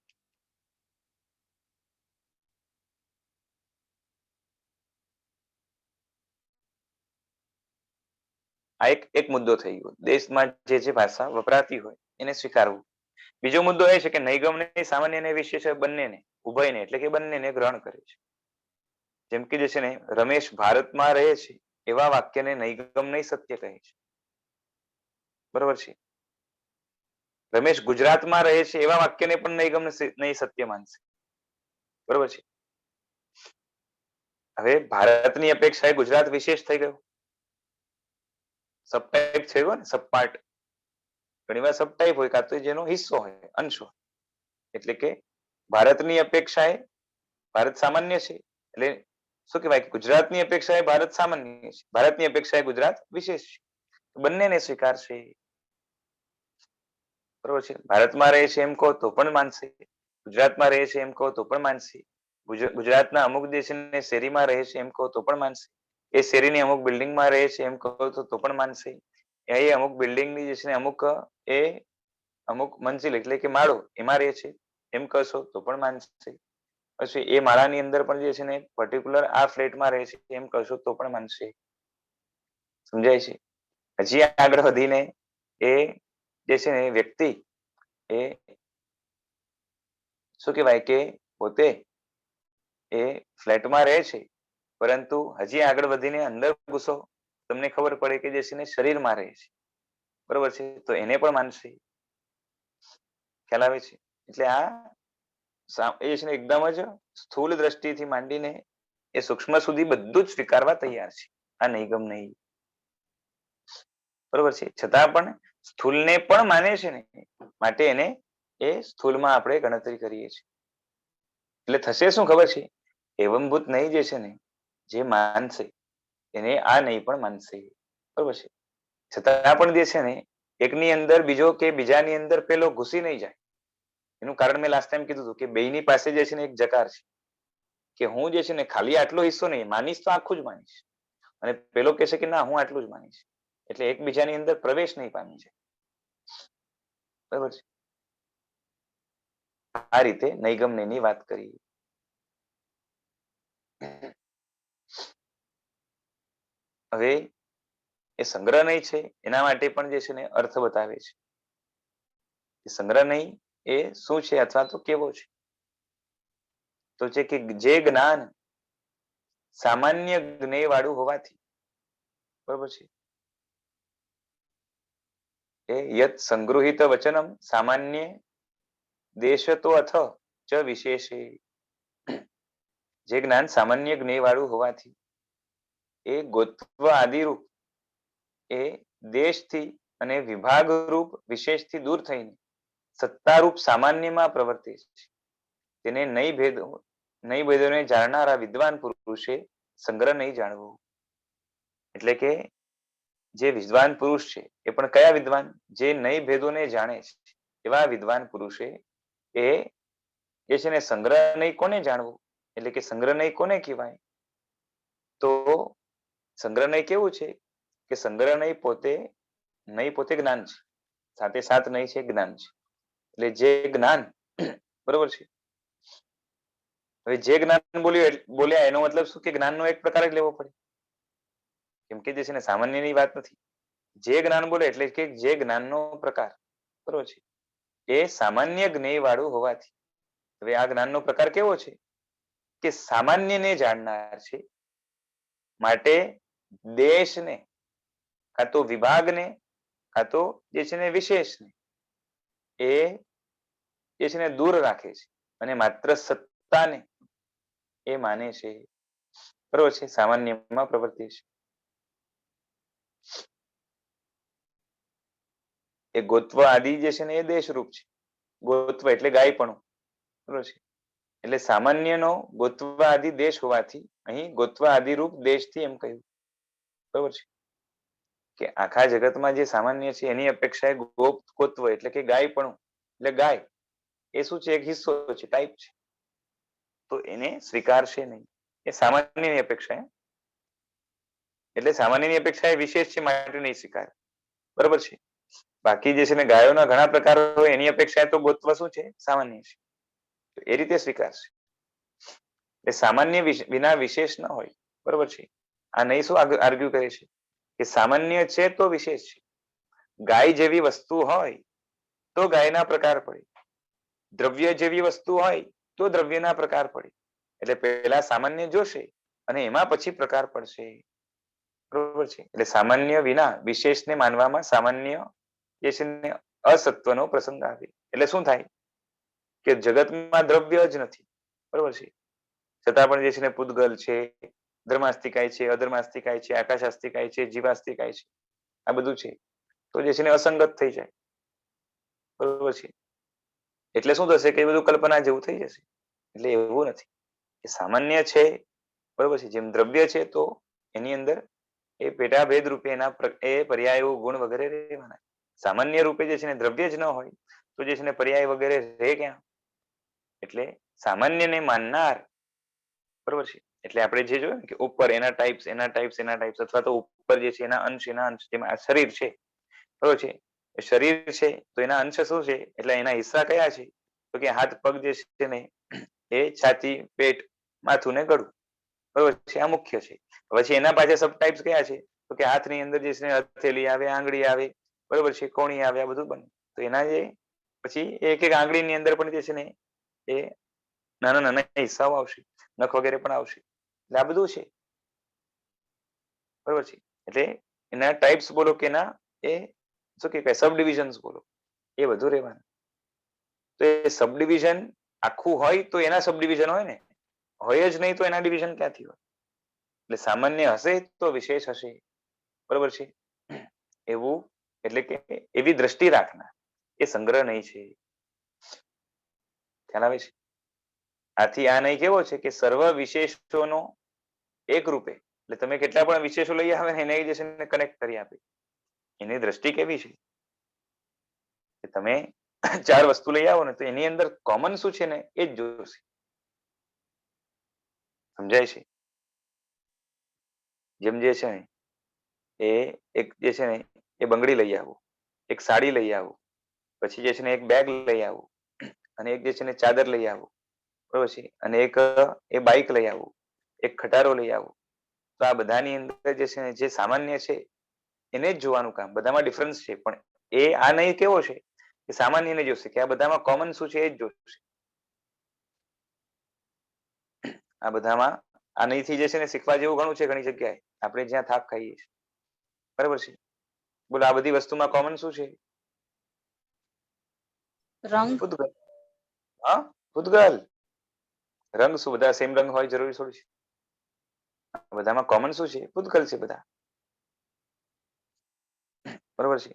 આ એક મુદ્દો થઈ ગયો, દેશમાં જે ભાષા વપરાતી હોય એને સ્વીકારવું. બીજો મુદ્દો એ છે કે નૈગમ ને સામાન્ય અને વિશેષ બંનેને, ઉભયને એટલે કે બંનેને ગ્રહણ કરે છે. જેમ કે જે છે ને રમેશ ભારતમાં રહે છે એવા વાક્યને નૈગમ નહીં સત્ય કહે છે, બરોબર છે. રમેશ ગુજરાતમાં રહે છે એવા વાક્યને પણ નૈગમ નહીં સત્ય માનશે, બરોબર છે. હવે ભારતની અપેક્ષાએ ગુજરાત વિશેષ થઈ ગયું, સબટાઈપ થઈ ગયો ને, સબપાર્ટ. ઘણી વાર સબટાઈપ હોય કાં તો જેનો હિસ્સો હોય, અંશ હોય. એટલે કે ભારતની અપેક્ષાએ ભારત સામાન્ય છે એટલે શું કહેવાય કે ગુજરાતની અપેક્ષાએ ભારત સામાન્ય છે, ભારતની અપેક્ષાએ ગુજરાત વિશેષ છે, બંનેને સ્વીકારશે, બરોબર છે. ભારતમાં રહે છે એમ કહો તો પણ માનશે, ગુજરાતમાં રહે છે એમ કહો તો પણ માનશે, ગુજરાતના અમુક દેશને શેરીમાં રહે છે એમ કહો તો પણ માનશે, એ શેરીની અમુક બિલ્ડિંગમાં રહે છે એમ કહો તો પણ માનશે, એ અમુક બિલ્ડિંગની જે છે ને અમુક મંજિલ એટલે કે માળો એમાં રહે છે એમ કહેશો તો પણ માનશે. પછી એ માળાની અંદર પણ જે છે ને પર્ટિક્યુલર આ ફ્લેટમાં રહે છે એમ કહેશો તો પણ માનશે. સમજાય છે? હજી આગળ વધીને એ જે છે ને વ્યક્તિ એ શું કહેવાય કે પોતે એ ફ્લેટમાં રહે છે પરંતુ હજી આગળ વધીને અંદર ઘૂસો તમને ખબર પડે કે જે છે ને શરીરમાં રહે છે, બરોબર છે, તો એને પણ માનશે. ખ્યાલ આવે છે? એટલે આ એ છે ને એકદમ જ સ્થૂળ દ્રષ્ટિથી માંડીને એ સૂક્ષ્મ સુધી બધું જ સ્વીકારવા તૈયાર છે, આ નૈગમ નહીં, બરોબર છે. છતાં પણ સ્થૂળને પણ માને છે ને, માટે એને એ સ્થૂળમાં આપણે ગણતરી કરીએ છીએ. એટલે થશે શું ખબર છે? એવંભૂત નહીં જે છે ને જે માનશે એને આ નહીં પણ માનશે, બરોબર છે. છતાં પણ જે છે ને એકની અંદર બીજો કે બીજાની અંદર પેલો ઘૂસી નહીં જાય. એનું કારણ મેં લાસ્ટ ટાઈમ કીધું હતું કે બેયની પાસે જે છે ને એક જકાર છે કે હું જે છે ને ખાલી આટલો હિસ્સો નહીં માનીશ તો આખું જ માનીશ, અને પેલો કહેશે કે ના હું આટલું જ માનીશ, એટલે એકબીજાની અંદર પ્રવેશ નહીં પામી જાય, બરોબર છે. આ રીતે નૈગમ ની વાત કરી. હવે એ સંગ્રહ નહીં છે એના માટે પણ જે છે ને અર્થ બતાવે છે. સંગ્રહ નહીં એ શું છે અથવા તો કેવો છે? તો છે કે જે જ્ઞાન સામાન્ય જ્ઞેય વાળું હોવાથી, બરોબર છે, એ યત સંગૃહિત વચનમ સામાન્ય દેશતો અથ ચ વિશેષે, જે જ્ઞાન સામાન્ય જ્ઞેય વાળું હોવાથી એ ગોત્વ આદિરૂપ એ દેશથી અને વિભાગ રૂપ વિશેષથી દૂર થઈને સત્તારૂપ સામાન્યમાં પ્રવર્તે છે. તેને નહીં ભેદોને જાણનારા વિદ્વાન પુરુષે સંગ્રહ નહીં જાણવો. એટલે કે જે વિદ્વાન પુરુષ છે એ પણ કયા વિદ્વાન? જે નહીં ભેદોને જાણે છે એવા વિદ્વાન પુરુષે એ જે છે ને સંગ્રહ નહીં કોને જાણવું? એટલે કે સંગ્રહનય કોને કહેવાય? તો સંગ્રહનય કેવું છે કે સંગ્રહનય પોતે નય પોતે જ્ઞાન છે, સાથે સાથ નય છે જ્ઞાન છે. એટલે જે જ્ઞાન બરોબર છે. હવે જે જ્ઞાન બોલ્યા એનો મતલબ શું કે જ્ઞાનનો એક પ્રકાર જ લેવો પડે, કેમ કે જે છે ને સામાન્યની વાત નથી. જે જ્ઞાન બોલે એટલે કે જે જ્ઞાનનો પ્રકાર બરોબર છે એ સામાન્ય જ્ઞેય વાળું હોવાથી, હવે આ જ્ઞાનનો પ્રકાર કેવો છે કે સામાન્યને જાણનાર છે, માટે દેશને કાં તો વિભાગને કાં તો જે છે ને વિશેષને એ જે છે ને દૂર રાખે છે અને માત્ર સત્તાને એ માને છે, બરોબર છે, સામાન્યમાં પ્રવૃત્તિ છે. એ ગોત્વ આદિ જે છે ને એ દેશરૂપ છે. ગોત્વ એટલે ગાયપણું, બરોબર છે. એટલે સામાન્યનો ગોત્વ આદિ દેશ હોવાથી અહીં ગોત્વ આદિ રૂપ દેશથી એમ કહ્યું, બરોબર છે, કે આખા જગતમાં જે સામાન્ય છે એની અપેક્ષાએ ગોત્વ એટલે કે ગાયપણું, એટલે ગાય એ શું છે? એક હિસ્સો છે, ટાઈપ છે, તો એને સ્વીકારશે નહીં. એ સામાન્યની અપેક્ષા, એટલે સામાન્યની અપેક્ષા એ વિશેષ છે માટે નહીં સ્વીકારે, બરોબર છે. બાકી જે છે ને ગાયોના ઘણા પ્રકારો હોય એની અપેક્ષા તો ગોત્વ શું છે? સામાન્ય છે, તો એ રીતે સ્વીકારશે. એ સામાન્ય વિના વિશેષ ન હોય, બરોબર છે. આ નહીં શું આર્ગ્યુ કરે છે કે સામાન્ય છે તો વિશેષ છે. ગાય જેવી વસ્તુ હોય તો ગાયના પ્રકાર પડે, દ્રવ્ય જેવી વસ્તુ હોય તો દ્રવ્યના પ્રકાર પડે. એટલે પહેલા સામાન્ય જોશે અને એમાં પછી પ્રકાર પડશે, બરોબર છે. એટલે સામાન્ય વિના વિશેષને માનવામાં સામાન્ય જે છે ને અસત્વનો પ્રસંગ આવે. એટલે શું થાય કે જગતમાં દ્રવ્ય જ નથી, બરોબર છે, છતાં પણ જે છે ને પૂતગલ છે, ધર્માસ્તિકાય છે, અધર્માસ્તિકાય છે, આકાશાસ્તિકાય છે, જીવાસ્તિકાય છે, આ બધું છે, તો જે છે ને અસંગત થઈ જાય, બરોબર છે. એટલે શું થશે કે બધું કલ્પના જેવું થઈ જશે. એટલે એવું નથી કે સામાન્ય છે, બરોબર છે, જેમ દ્રવ્ય છે તો એની અંદર એ પેટાભેદ રૂપે એના એ પર્યાયો ગુણ વગેરે રહેવાના. સામાન્ય રૂપે જે છે ને દ્રવ્ય જ ન હોય તો જે છે ને પર્યાય વગેરે રહે ક્યાં? એટલે સામાન્યને માનનાર, બરોબર છે, એટલે આપણે જે જોયું ને કે ઉપર એના ટાઈપ્સ એના ટાઈપ્સ એના ટાઈપ્સ, અથવા તો ઉપર જે છે એના અંશ એના અંશ, જેમાં આ શરીર છે, બરોબર છે, શરીર છે તો એના અંશ શું છે? એટલે એના હિસ્સા કયા છે? તો કે હાથ પગ જે છે ને એ છાતી, પેટ, માથું ને ગળું, બરોબર છે, આ મુખ્ય છે. પછી એના પાછળ સબ ટાઈપ્સ કયા છે? તો કે હાથની અંદર જે છે ને હથેળી આવે, આંગળી આવે, બરોબર છે, કોણી આવે, આ બધું બને. તો એના જે પછી એક એક આંગળીની અંદર પણ જે છે ને એ નાના નાના હિસ્સાઓ આવશે, નખ વગેરે પણ આવશે. એટલે આ બધું છે, બરોબર છે. એટલે એના ટાઈપ્સ બોલો કે એના એ શું કે સબ ડિવિઝન્સ બોલો, એ બધું રહેવાનું. તો એ સબ ડિવિઝન આખું હોય તો એના સબ ડિવિઝન હોય ને, હોય જ નહીં તો એના ડિવિઝન ક્યાંથી હોય? એટલે સામાન્ય હશે તો વિશેષ હશે, બરોબર છે. એવું એટલે કે એવી દ્રષ્ટિ રાખનાર એ સંગ્રહ નહીં છે, ખ્યાલ આવે છે? આથી આ નહીં કેવો છે કે સર્વ વિશેષોનો એક રૂપે, એટલે તમે કેટલા પણ વિશેષો લઈ આવે ને એને જે છે ને કનેક્ટ કરી આપે. એની દ્રષ્ટિ કેવી છે કે તમે 4 વસ્તુ લઈ આવો ને તો એની અંદર કોમન શું છે ને એ જ જોશે. સમજાય છે? જેમ જે છે ને એ એક જે છે ને એ બંગડી લઈ આવો, એક સાડી લઈ આવો, પછી જે છે ને એક બેગ લઈ આવો, અને એક જે છે ને ચાદર લઈ આવો, બરોબર છે, અને એક એ બાઈક લઈ આવો, એક ખટારો લઈ આવો. તો આ બધાની અંદર જે છે ને જે સામાન્ય છે એને જ જોવાનું કામ. બધામાં ડિફરન્સ છે, પણ એ આ નહીં કેવો છે કે સામાન્યને જોશે કે આ બધામાં કોમન શું છે એ જ જોશે. આ બધામાં આ નહીંથી જે છે ને શીખવા જેવું ઘણું છે ઘણી જગ્યાએ, આપણે જ્યાં થાક ખાઈએ છીએ, બરાબર છે. બોલો આ બધી વસ્તુમાં કોમન શું છે? રંગ. પૂતગલ. હા, પૂતગલ. રંગ શું બધા સેમ રંગ હોય જરૂરી થોડી છે? બધામાં કોમન શું છે? પૂતગલ છે બધા, બરોબર છે.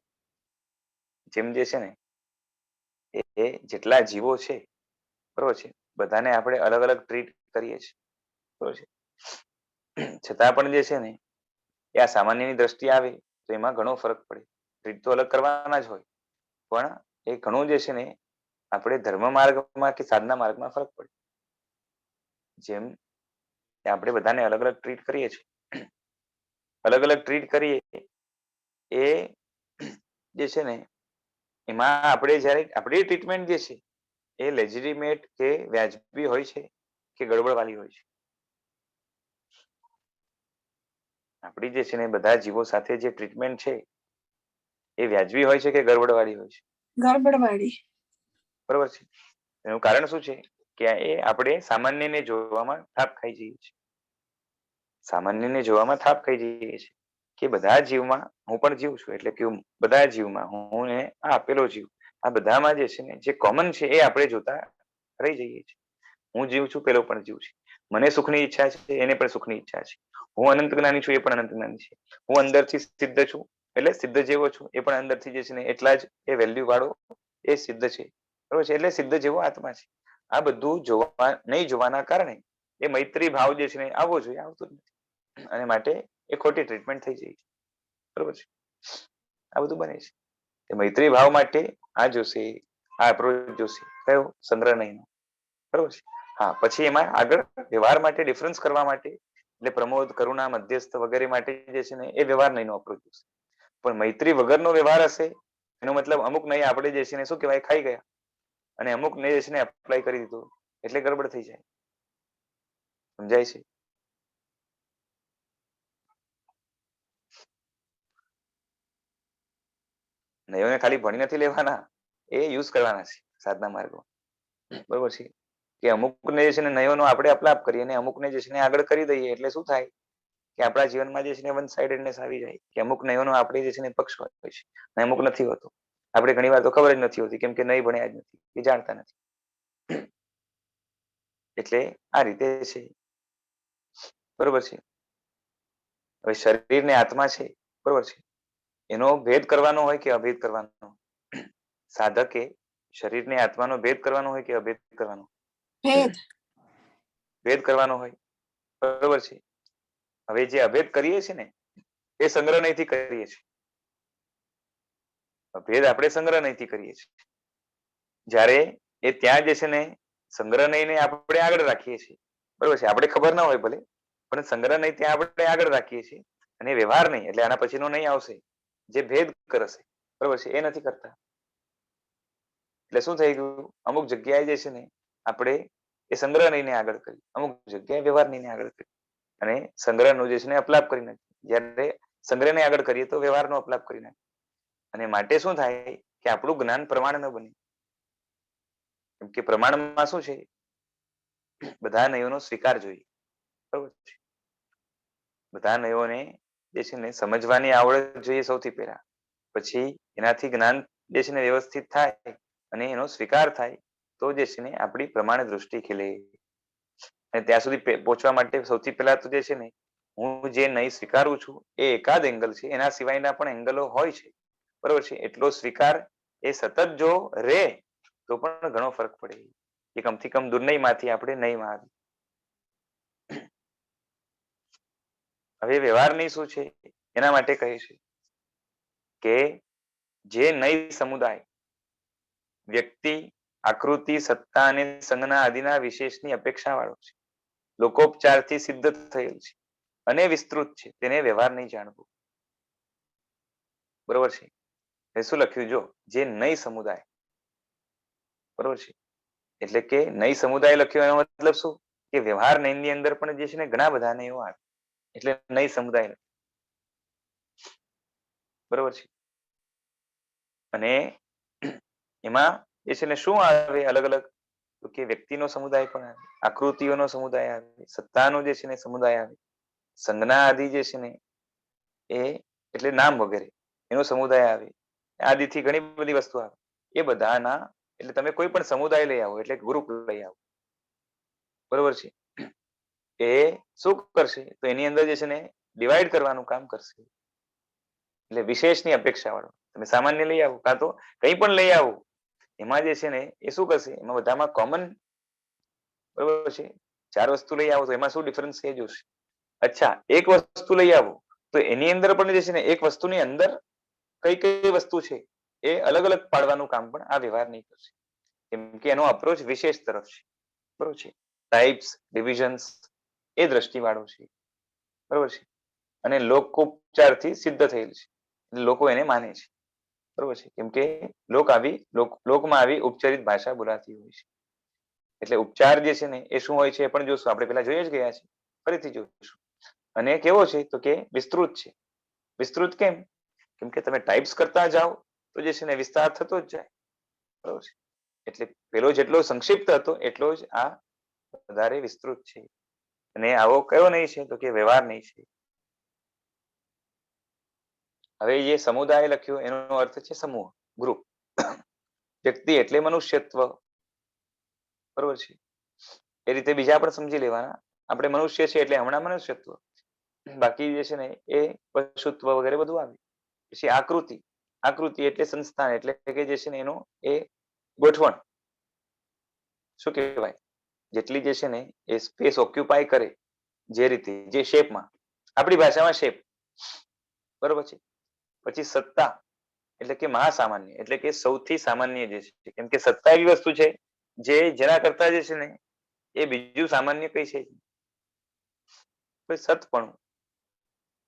જેમ જે છે ને એ જેટલા જીવો છે, બરોબર છે, બધાને આપણે અલગ અલગ ટ્રીટ કરીએ છીએ, બરોબર છે, છતાં પણ જે છે ને એ આ સામાન્યની દ્રષ્ટિ આવે તો એમાં ઘણો ફરક પડે. ટ્રીટ તો અલગ કરવાના જ હોય, પણ એ ઘણું જે છે ને આપણે ધર્મ માર્ગમાં કે સાધના માર્ગમાં ફરક પડે. જેમ કે આપણે બધાને અલગ અલગ ટ્રીટ કરીએ છીએ, અલગ અલગ ટ્રીટ કરીએ એ જે છે ને એમાં આપણે જ્યારે આપણી ટ્રીટમેન્ટ જે છે એ લેજિટિમેટ કે વ્યાજબી હોય છે કે ગડબડવાળી હોય છે. આપણી જે છે ને બધા જીવો સાથે જે ટ્રીટમેન્ટ છે એ વ્યાજબી હોય છે કે ગડબડવાળી હોય છે? ગડબડવાળી. બરોબર છે. એનું કારણ શું છે કે એ આપણે સામાન્યને જોવામાં થાપ ખાઈ જઈએ છીએ. સામાન્યને જોવામાં થાપ ખાઈ જઈએ છીએ કે બધા જીવમાં હું પણ જીવ છું, એટલે કે બધા જીવમાં હું ને આ આપેલો જીવ, આ બધામાં જે છે ને જે કોમન છે એ આપણે જોતા રહી જઈએ છીએ. હું જીવ છું, પેલો પણ જીવ છે, મને સુખની ઈચ્છા છે, એને પણ સુખની ઈચ્છા છે. હું અનંત જ્ઞાની છું, એ પણ અનંત જ્ઞાની છે. હું અંદરથી સિદ્ધ છું, એટલે સિદ્ધ જેવો છું, એ પણ અંદરથી જે છે ને એટલા જ એ વેલ્યુ વાળો એ સિદ્ધ છે. બરોબર છે. એટલે સિદ્ધ જેવો આત્મા છે. આ બધું જોવા નહીં જોવાના કારણે એ મૈત્રી ભાવ જે છે ને આવવો જોઈએ, આવતો જ નથી, અને માટે એ ખોટી ટ્રીટમેન્ટ થઈ જાય છે. બરોબર છે. આ બધું બને છે. એ મૈત્રી ભાવ માટે આ જોશે, આ અપ્રોચ જોશે, કયો? સંગ્રહ નહીં. બરોબર છે. હા, પછી એમાં આગળ વ્યવહાર માટે ડિફરન્સ કરવા માટે એટલે પ્રમોદ, કરુણા, મધ્યસ્થ વગેરે માટે જે છે ને એ વ્યવહાર નહીં નો અપ્રોચ જોશે. પણ મૈત્રી વગરનો વ્યવહાર હશે એનો મતલબ અમુક નહીં આપણે જે છે ને શું કહેવાય ખાઈ ગયા, અને અમુક ને જે છે ને એપ્લાય કરી દીધું એટલે ગડબડ થઈ જાય. સમજાય છે? નયોને ખાલી ભણી નથી લેવાના, એ યુઝ કરવાના છે સાધના માર્ગો. બરોબર છે. કે અમુકને જે છે ને નયોનો આપણે અપલાપ કરીએ અને અમુકને જે છે ને આગળ કરી દઈએ એટલે શું થાય કે આપણા જીવનમાં જે છે ને વન સાઇડેડનેસ આવી જાય કે અમુક નયોનો આપણે જે છે ને પક્ષ હોય છે અને અમુક નથી હોતો. આપણે ઘણી વાર તો ખબર જ નથી હોતી, કેમ કે નહીં ભણ્યા જ નથી, એ જાણતા નથી. એટલે આ રીતે છે. બરોબર છે. હવે શરીર ને આત્મા છે, બરોબર છે, એનો ભેદ કરવાનો હોય કે અભેદ કરવાનો? સાધકે શરીરને આત્માનો ભેદ કરવાનો હોય કે અભેદ કરવાનો? ભેદ. ભેદ કરવાનો હોય. બરોબર છે. હવે જે અભેદ કરીએ છીએ ને એ સંગ્રહ નહીંથી કરીએ છીએ. ભેદ આપણે સંગ્રહ નહીંથી કરીએ છીએ. જ્યારે એ ત્યાં જે છે ને સંગ્રહ નહીંને આપણે આગળ રાખીએ છીએ. બરોબર છે. આપણે ખબર ના હોય ભલે, પણ સંગ્રહ નહીં ત્યાં આપણે આગળ રાખીએ છીએ, અને વ્યવહાર નહીં એટલે આના પછીનો નહીં આવશે જે ભેદ કરશે. બરોબર છે. એ નથી કરતા. એટલે શું થઈ ગયું? અમુક જગ્યાએ જે છે ને આપણે એ સંગ્રહ નહીંને આગળ કરી, અમુક જગ્યાએ વ્યવહાર નહીંને આગળ કરી, અને સંગ્રહનો જે છે ને અપલાપ કરી નાખી. જ્યારે સંગ્રહને આગળ કરીએ તો વ્યવહારનો અપલાપ કરી નાખીએ. અને માટે શું થાય કે આપણું જ્ઞાન પ્રમાણ ન બને. કેમ કે પ્રમાણમાં શું છે? બધા નયોનો સ્વીકાર જોઈએ. બરોબર છે. બધા નયોને જે છે ને સમજવાની આવડત જોઈએ સૌથી પહેલા, પછી એનાથી જ્ઞાન જે છે ને વ્યવસ્થિત થાય અને એનો સ્વીકાર થાય તો જે છે ને આપણી પ્રમાણ દૃષ્ટિ ખીલે. અને ત્યાં સુધી પહોંચવા માટે સૌથી પહેલા તો જે છે ને હું જે નહીં સ્વીકારું છું એ એકાદ એંગલ છે, એના સિવાયના પણ એંગલો હોય છે. બરોબર છે. એટલો સ્વીકાર એ સતત જો રે તો પણ ઘણો ફરક પડે કે કમથી કમ દુર્નયમાંથી આપણે નહીંમાં આવી. હવે વ્યવહારની શું છે એના માટે કહે છે કે જે નય સમુદાય વ્યક્તિ, આકૃતિ, સત્તા અને સંજ્ઞા આદિના વિશેષની અપેક્ષા વાળો છે, લોકોપચારથી સિદ્ધ થયેલ છે અને વિસ્તૃત છે, તેને વ્યવહાર નહીં જાણવો. બરોબર છે. એ શું લખ્યું જો? જે નય સમુદાય. બરોબર છે. એટલે કે નય સમુદાય લખ્યો એનો મતલબ શું કે વ્યવહાર નયની અંદર પણ જે છે ને ઘણા બધા નયો આવે એટલે નય સમુદાય. બરોબર છે. અને એમાં જે છે ને શું આવે અલગ અલગ? તો કે વ્યક્તિનો સમુદાય પણ આવે, આકૃતિઓનો સમુદાય આવે, સત્તાનો જે છે ને સમુદાય આવે, સંજ્ઞા આદિ જે છે ને એ એટલે નામ વગેરે એનો સમુદાય આવે, આદિથી ઘણી બધી વસ્તુ આવે. એ બધાના એટલે તમે કોઈ પણ સમુદાય લઈ આવો એટલે ગ્રુપ લઈ આવો. બરોબર છે. એ શું કરશે તો એની અંદર જે છે ને ડિવાઈડ કરવાનું કામ કરશે. એટલે વિશેષની અપેક્ષા વાળો તમે સામાન્ય લઈ આવો કાં તો કંઈ પણ લઈ આવો, એમાં જે છે ને એ શું કરશે? એમાં બધામાં કોમન, બરોબર છે, 4 વસ્તુ લઈ આવો તો એમાં શું ડિફરન્સ છે જોશે. અચ્છા, એક વસ્તુ લઈ આવો તો એની અંદર પણ જે છે ને એક વસ્તુની અંદર કઈ કઈ વસ્તુ છે એ અલગ અલગ પાડવાનું કામ પણ આ વ્યવહાર નહીં કરશે, કેમ કે એનો અપ્રોચ વિશેષ તરફ છે. બરોબર છે. ટાઈપ્સ, ડિવિઝન્સ એ દ્રષ્ટિવાળો છે, બરોબર છે. અને લોકોપચારથી સિદ્ધ થયેલ છે, લોકો એને માને છે, બરોબર છે. કેમ કે લોકમાં આવી ઉપચારિત ભાષા બોલાતી હોય છે. એટલે ઉપચાર જે છે ને એ શું હોય છે એ પણ જોશું. આપણે પેલા જોઈ જ ગયા છે, ફરીથી જોઈશું. અને કેવો છે તો કે વિસ્તૃત છે. વિસ્તૃત કેમ? કેમ કે તમે ટાઈપ્સ કરતા જાઓ તો જે છે ને વિસ્તાર થતો જ જાય, બરોબર છે. એટલે પેલો જેટલો સંક્ષિપ્ત હતો એટલો જ આ વધારે વિસ્તૃત છે. અને આવો કયો નહીં છે તો કે વ્યવહાર નહીં છે. હવે જે સમુદાય લખ્યો એનો અર્થ છે સમૂહ, ગ્રુપ. વ્યક્તિ એટલે મનુષ્યત્વ, બરોબર છે. એ રીતે બીજા પણ સમજી લેવાના. આપણે મનુષ્ય છે એટલે હમણાં મનુષ્યત્વ, બાકી જે છે ને એ પશુત્વ વગેરે બધું આવે. પછી આકૃતિ, આકૃતિ એટલે સંસ્થાન, એટલે કે જે છે ને એનો એ ગોઠવણ, શું કહેવાય, જેટલી જે છે ને એ સ્પેસ ઓક્યુપાય કરે, જે રીતે, જે શેપમાં, આપણી ભાષામાં શેપ, બરોબર છે. પછી સત્તા એટલે કે મહાસામાન્ય, એટલે કે સૌથી સામાન્ય જે છે. કેમ કે સત્તા એવી વસ્તુ છે જેના કરતા જે છે ને એ બીજું સામાન્ય કઈ છે સતપણું,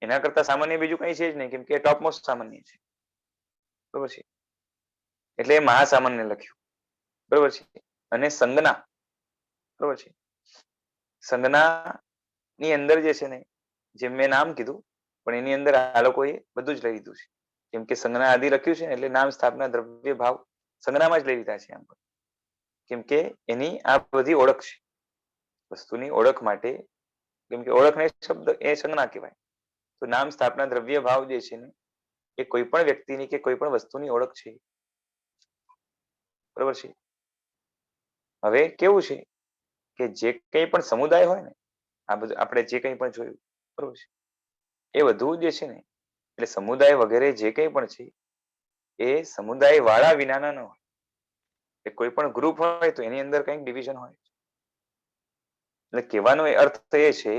એના કરતા સામાન્ય બીજું કઈ છે જ નહીં. કેમ કે ટોપ મોસ્ટ સામાન્ય છે, બરોબર છે. એટલે એ મહાસામાન્ય લખ્યું, બરોબર છે. અને સંજ્ઞા, બરોબર છે. સંજ્ઞા ની અંદર જે છે ને, જેમ મેં નામ કીધું, પણ એની અંદર આ લોકોએ બધું જ લઈ લીધું છે. કેમ કે સંજ્ઞા આદિ લખ્યું છે ને એટલે નામ, સ્થાપના, દ્રવ્ય, ભાવ સંજ્ઞામાં જ લઈ લીધા છે આમ. કેમ કે એની આ બધી ઓળખ છે, વસ્તુની ઓળખ માટે. કેમ કે ઓળખને શબ્દ એ સંજ્ઞા કહેવાય. તો નામ, સ્થાપના, દ્રવ્ય, ભાવ જે છે ને એ કોઈ પણ વ્યક્તિની કે કોઈ પણ વસ્તુની ઓળખ છે, બરોબર છે. હવે કેવું છે કે જે કંઈ પણ સમુદાય હોય ને, આ બધું આપણે જે કંઈ પણ જોયું, બરોબર છે, એ બધું જે છે ને એટલે સમુદાય વગેરે જે કંઈ પણ છે એ સમુદાય વાળા વિનાના ન હોય. એ કોઈ પણ ગ્રુપ હોય તો એની અંદર કંઈક ડિવિઝન હોય. એટલે કહેવાનો અર્થ એ છે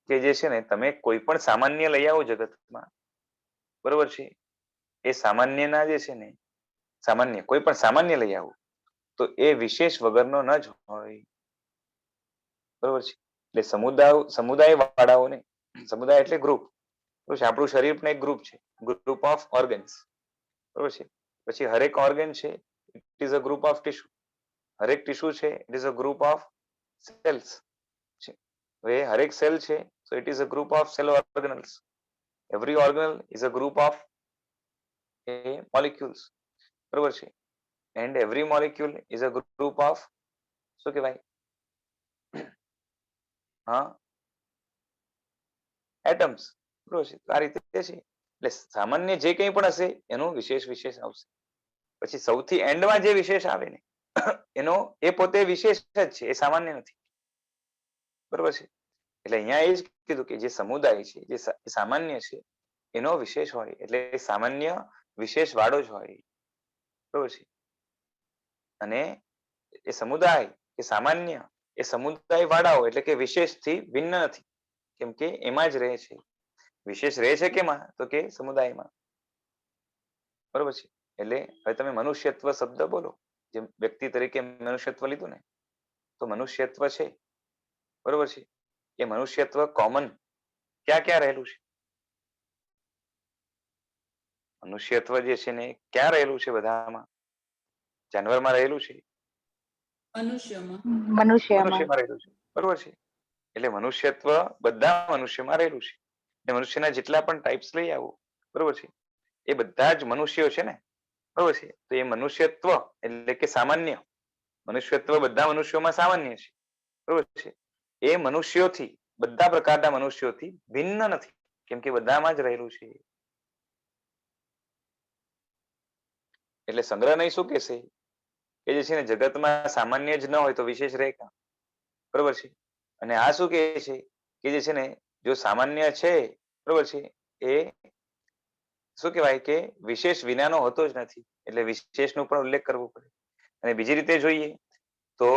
કે જે છે ને તમે કોઈ પણ સામાન્ય લઈ આવો જગતમાં, બરોબર છે, એ સામાન્યના જે છે ને સામાન્ય, કોઈ પણ સામાન્ય લઈ આવો તો એ વિશેષ વગરનો ન જ હોય, બરોબર છે. એટલે સમુદાય વાળાઓને, સમુદાય એટલે ગ્રુપ, બરોબર છે. આપણું શરીર પણ એક ગ્રુપ છે, ગ્રુપ ઓફ ઓર્ગન્સ, બરોબર છે. પછી હરેક ઓર્ગન છે it is a group of tissue, હરેક ટીસ્યુ છે it is a group of cells છે. હવે હરેક સેલ છે so it is a group of cell organelles, every organelle is a group of molecules, બરોબર છે. and every molecule is a group of શું કહેવાય, હા, એટમ્સ, બરોબર છે. આ રીતે છે. એટલે સામાન્ય જે કંઈ પણ હશે એનું વિશેષ આવશે. પછી સૌથી એન્ડમાં જે વિશેષ આવે ને એનો એ પોતે વિશેષ જ છે, એ સામાન્ય નથી, બરોબર છે. એટલે અહીંયા એ જ કીધું કે જે સમુદાય છે, જે સામાન્ય છે એનો વિશેષ હોય, એટલે સામાન્ય વિશેષ વાળો જ હોય, બરોબર છે. અને એ સમુદાય એ સામાન્ય એ સમુદાય વાળાઓ એટલે કે વિશેષથી ભિન્ન નથી. કેમ કે એમાં જ રહે છે. વિશેષ રહે છે કેમાં તો કે સમુદાયમાં, બરોબર છે. એટલે હવે તમે મનુષ્યત્વ શબ્દ બોલો, જેમ વ્યક્તિ તરીકે મનુષ્યત્વ લીધું ને, તો મનુષ્યત્વ છે, બરોબર છે. એ મનુષ્યત્વ કોમન ક્યાં ક્યાં રહેલું છે? મનુષ્યત્વ જે છે ને ક્યાં રહેલું છે? બધામાં, જાનવરમાં રહેલું છે, મનુષ્યમાં રહેલું છે, બરોબર છે. એટલે મનુષ્યત્વ બધા મનુષ્યમાં રહેલું છે. એ મનુષ્યના જેટલા પણ ટાઈપ્સ લઈ આવો, બરોબર છે, એ બધા જ મનુષ્યો છે ને, બરોબર છે. તો એ મનુષ્યત્વ એટલે કે સામાન્ય, મનુષ્યત્વ બધા મનુષ્યોમાં સામાન્ય છે, બરોબર છે. એ મનુષ્યોથી, બધા પ્રકારના મનુષ્યોથી ભિન્ન નથી, કેમ કે બધામાં જ રહેલું છે. એટલે સંગ્રહ નહીં શું કહેશે કે જે છે ને જગતમાં સામાન્ય જ ન હોય તો વિશેષ રહે ક્યાં, બરોબર છે. અને આ શું કહે છે કે જે છે ને જો સામાન્ય છે, બરોબર છે, એ શું કહેવાય કે વિશેષ વિનાનો હોતો જ નથી. એટલે વિશેષનો પણ ઉલ્લેખ કરવો પડે. અને બીજી રીતે જોઈએ તો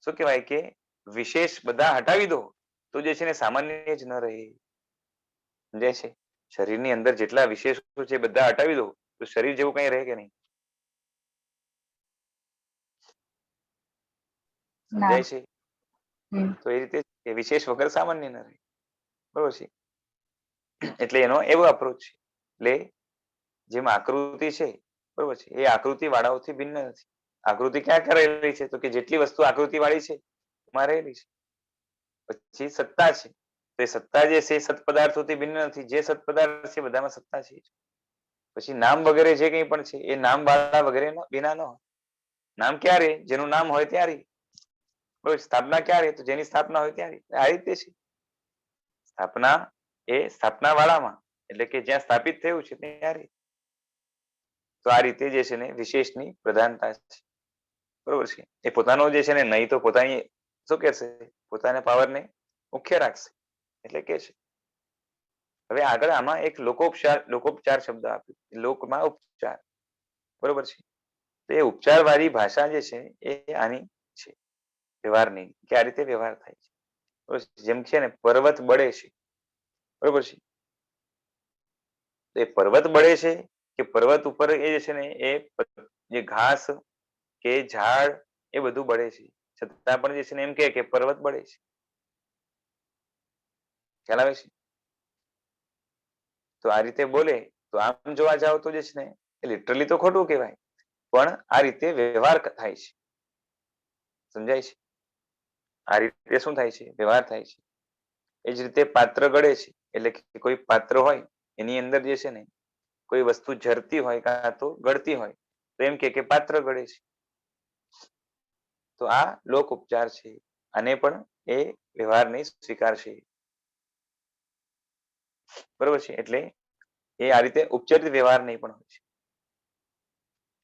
શું કહેવાય કે વિશેષ બધા હટાવી દો તો જે છે ને સામાન્ય જ ન રહે. સમજાય છે? શરીરની અંદર જેટલા વિશેષો છે બધા હટાવી દો તો શરીર જેવું કઈ રહે કે નહીં? સમજાય છે? હમ. તો એ રીતે એ વિશેષ વગર સામાન્ય ન રહે. બરોબર છે. એટલે એનો એવો અપ્રોચ છે. એટલે જેમ આકૃતિ છે, બરોબર છે, એ આકૃતિ વાળાઓથી ભિન્ન નથી. આકૃતિ ક્યાં કરેલી છે? તો કે જેટલી વસ્તુ આકૃતિ વાળી છે એમાં રહેલી છે. પછી સત્તા છે, તો એ સત્તા જે છે સત પદાર્થોથી ભિન્ન નથી. જે સત પદાર્થ છે બધામાં સત્તા છે. પછી નામ વગેરે જે કંઈ પણ છે એ નામ વાળા વગેરે વિના ન હોય. નામ ક્યારે? જેનું નામ હોય ત્યારે. બરોબર. સ્થાપના ક્યારે? તો જેની સ્થાપના હોય ત્યારે. આ રીતે છે સ્થાપના, એ સ્થાપના વાળામાં, એટલે કે જ્યાં સ્થાપિત થયું છે ત્યારે. તો આ રીતે જે છે ને વિશેષની પ્રધાનતા છે. બરોબર છે. એ પોતાનો જે છે ને નહીં તો પોતાની શું કહેશે? પોતાના પાવરને મુખ્ય રાખશે એટલે કે છે. હવે આગળ આમાં એક લોકોપચાર શબ્દ આપ્યો. લોકમાં ઉપચાર. બરોબર છે. તો એ ઉપચાર વાળી ભાષા જે છે એ આની છે, વ્યવહારની, કે આ રીતે વ્યવહાર થાય છે. બરોબર છે. જેમ છે ને પર્વત બળે છે. બરોબર છે. એ પર્વત બળે છે કે પર્વત ઉપર એ જે છે ને એ જે ઘાસ કે ઝાડ એ બધું બળે છે, છતાં પણ જે છે ને એમ કે પર્વત બળે છે. ખ્યાલ આવે છે? તો આ રીતે બોલે તો આમ જોવા જાવ તો જે છે ને એ લિટરલી તો ખોટું કહેવાય, પણ આ રીતે વ્યવહાર થાય છે. સમજાય છે? આ રીતે શું થાય છે? વ્યવહાર થાય છે. એ જ રીતે પાત્ર ગળે છે, એટલે કે કોઈ પાત્ર હોય એની અંદર જે છે ને કોઈ વસ્તુ ઝરતી હોય કાં તો ગળતી હોય તો એમ કે પાત્ર ગળે છે. તો આ લોક ઉપચાર છે. અને પણ એ વ્યવહારની સ્વીકાર છે. બરોબર છે. એટલે એ આ રીતે ઉપચરિત વ્યવહાર નહીં પણ હોય છે.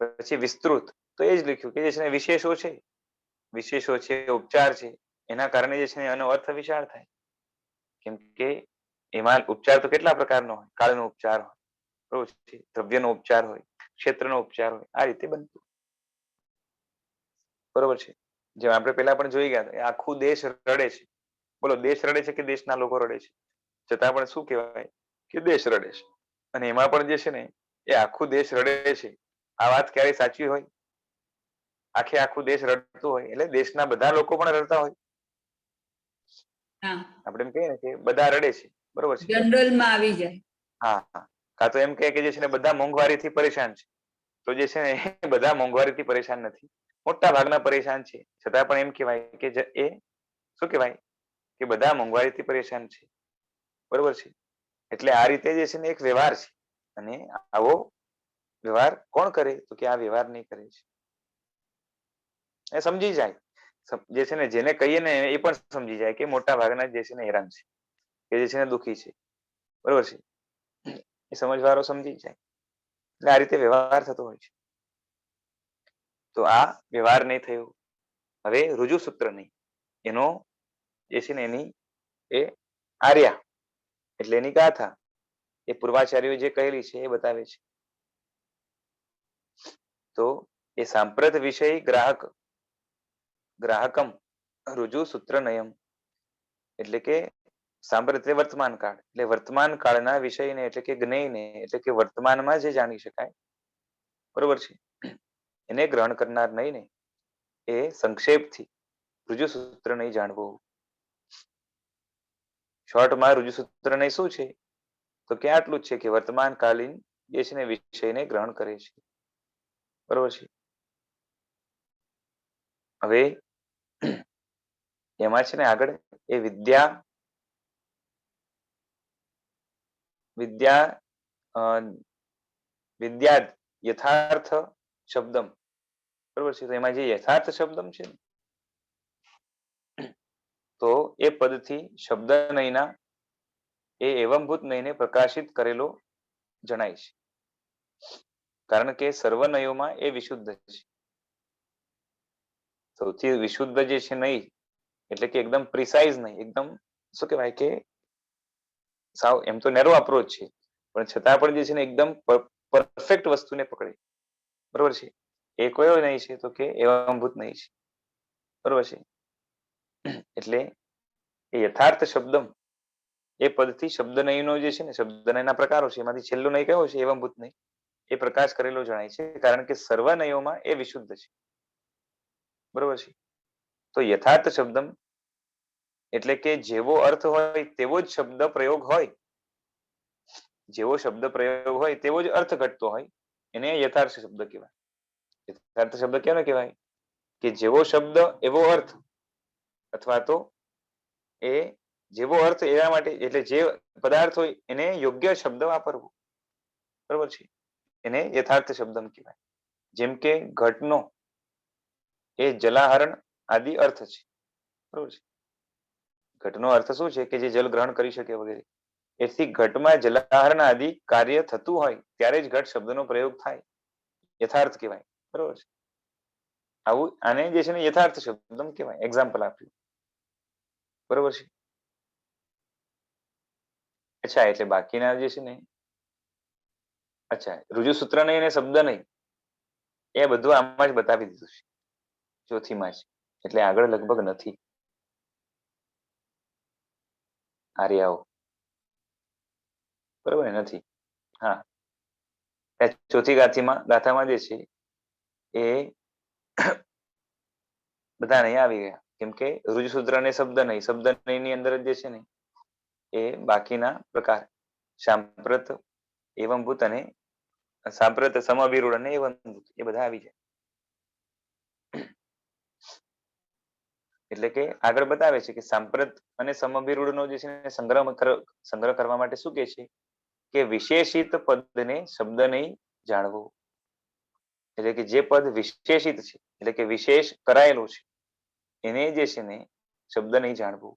પછી વિસ્તૃત, તો એ જ લખ્યું કે જે છે ને વિશેષો છે, વિશેષો છે, ઉપચાર છે, એના કારણે જે છે ને એનો અર્થ વિશાળ થાય. કેમ કે એમાં ઉપચાર તો કેટલા પ્રકારનો હોય? કાળનો ઉપચાર હોય, બરોબર છે, દ્રવ્યનો ઉપચાર હોય, ક્ષેત્રનો ઉપચાર હોય, આ રીતે બનતું. બરોબર છે. જેમ આપણે પેલા પણ જોઈ ગયા આખું દેશ રડે છે. બોલો, દેશ રડે છે કે દેશના લોકો રડે છે? છતાં પણ શું કહેવાય કે દેશ રડે છે. અને એમાં પણ જે છે ને એ આખું દેશ રડે છે, આ વાત ક્યારેય સાચી હોય? આખું દેશ રડતું હોય એટલે દેશના બધા લોકો પણ રડતા હોય. આપણે એમ કહીએ ને કે બધા રડે છે. બરોબર છે. જનરલમાં આવી જાય. હા. કાં તો એમ કહે કે જે છે ને બધા મોંઘવારીથી પરેશાન છે. તો જે છે ને બધા મોંઘવારીથી પરેશાન નથી, મોટા ભાગના પરેશાન છે. છતાં પણ એમ કહેવાય કે એ શું કહેવાય કે બધા મોંઘવારીથી પરેશાન છે. બરોબર છે. એટલે આ રીતે જે છે ને એક વ્યવહાર છે. અને આવો વ્યવહાર કોણ કરે? તો કે આ વ્યવહાર નહીં કરે છે. એ સમજી જાય, જે છે ને જેને કહીએ ને એ પણ સમજી જાય કે મોટા ભાગના જે છે ને હેરાન છે, કે જે છે ને દુઃખી છે. બરોબર છે. એ સમજવાળો સમજી જાય. એટલે આ રીતે વ્યવહાર થતો હોય છે. તો આ વ્યવહાર નહીં થયો. હવે રુજુ સૂત્ર નહીં, એનો જે છે ને એની એ આર્યા એટલે એની ગાથા, એ પૂર્વાચાર્યો જે કહેલી છે એ બતાવે છે. તો એ સાંપ્રત વિષય ગ્રાહકમ રુજુ સૂત્ર નયમ, એટલે કે સાંપ્રત એટલે વર્તમાન કાળ, એટલે વર્તમાન કાળના વિષયને એટલે કે જ્ઞેયને એટલે કે વર્તમાનમાં જે જાણી શકાય, બરોબર છે, એને ગ્રહણ કરનાર નહીં ને એ સંક્ષેપથી રુજુ સૂત્ર નહીં જાણવું. શોર્ટમાં રુજુ સૂત્ર નહીં શું છે? તો કે આટલું જ છે કે વર્તમાન કાલીન જે છે ને વિષયને ગ્રહણ કરે છે. બરોબર છે. હવે એમાં છે ને આગળ એ વિદ્યા યથાર્થ શબ્દમ, બરોબર છે. તો એમાં જે યથાર્થ શબ્દમ છે ને, તો એ પદથી શબ્દ નયના એ એવંભૂત નયને પ્રકાશિત કરેલો જણાય છે. કારણ કે સર્વ નયોમાં એ વિશુદ્ધ છે. સૌથી વિશુદ્ધ જે છે નહીં એટલે કે એકદમ પ્રિસાઇઝ નહીં, એકદમ શું કહેવાય કે સાવ એમ તો નેરો અપ્રોચ છે, પણ છતાં પણ જે છે ને એકદમ પરફેક્ટ વસ્તુને પકડે. બરોબર છે. એ કયો નહીં છે? તો કે એવંભૂત નહીં છે. બરોબર છે. એટલે એ યથાર્થ શબ્દમ એ પદથી શબ્દ નયનો જે છે ને શબ્દ નયના પ્રકારો છે, એમાંથી છેલ્લો નહીં કયો છે? એવંભૂત નહીં. એ પ્રકાશ કરેલો જણાય છે. કારણ કે સર્વ નયોમાં એ વિશુદ્ધ છે. બરોબર છે. તો યથાર્થ શબ્દમ એટલે કે જેવો અર્થ હોય તેવો જ શબ્દ પ્રયોગ હોય, જેવો શબ્દ પ્રયોગ હોય તેવો જ અર્થ ઘટતો હોય એને યથાર્થ શબ્દ કહેવાય. યથાર્થ શબ્દ કેને કહેવાય? કે જેવો શબ્દ એવો અર્થ, અથવા તો એ જેવો અર્થ એના માટે, એટલે જે પદાર્થ હોય એને યોગ્ય શબ્દ વાપરવો, બરોબર છે, એને યથાર્થ શબ્દ કહેવાય. જેમ કે ઘટનો એ જલાહરણ આદિ અર્થ છે, બરોબર છે. ઘટનો અર્થ શું છે? કે જે જલ ગ્રહણ કરી શકે વગેરે. એથી ઘટમાં જલાહરણ આદિ કાર્ય થતું હોય ત્યારે જ ઘટ શબ્દનો પ્રયોગ થાય, યથાર્થ કહેવાય, બરોબર છે. આવું આને જે છે ને યથાર્થ શબ્દ કહેવાય. એક્ઝામ્પલ આપ્યું, બરોબર છે. અચ્છા, એટલે બાકીના જે છે ને, અચ્છા, ઋજુસૂત્ર નહીં અને શબ્દ નહીં એ બધું આમાં જ બતાવી દીધું છે, ચોથીમાં જ. એટલે આગળ લગભગ નથી. આર્યાઓ બરોબર નથી. હા, ચોથી ગાથામાં જે છે એ બધા નહીં આવી ગયા, કેમ કે ઋજુસૂત્ર ને શબ્દ નહીં, શબ્દ નહીં ની અંદર જે છે ને એ બાકીના પ્રકાર સાંપ્રત, એવંભૂત અને સાંપ્રત, સમવિરૂઢ અને એવંભૂત એ બધા આવી જાય. એટલે કે આગળ બતાવે છે કે સાંપ્રત અને સમવિરૂઢ નો જે છે સંગ્રહ કરવા માટે શું કે છે કે વિશેષિત પદને શબ્દ નહીં જાણવું. એટલે કે જે પદ વિશેષિત છે, એટલે કે વિશેષ કરાયેલું છે, એને જે છે ને શબ્દ નહીં જાણવું.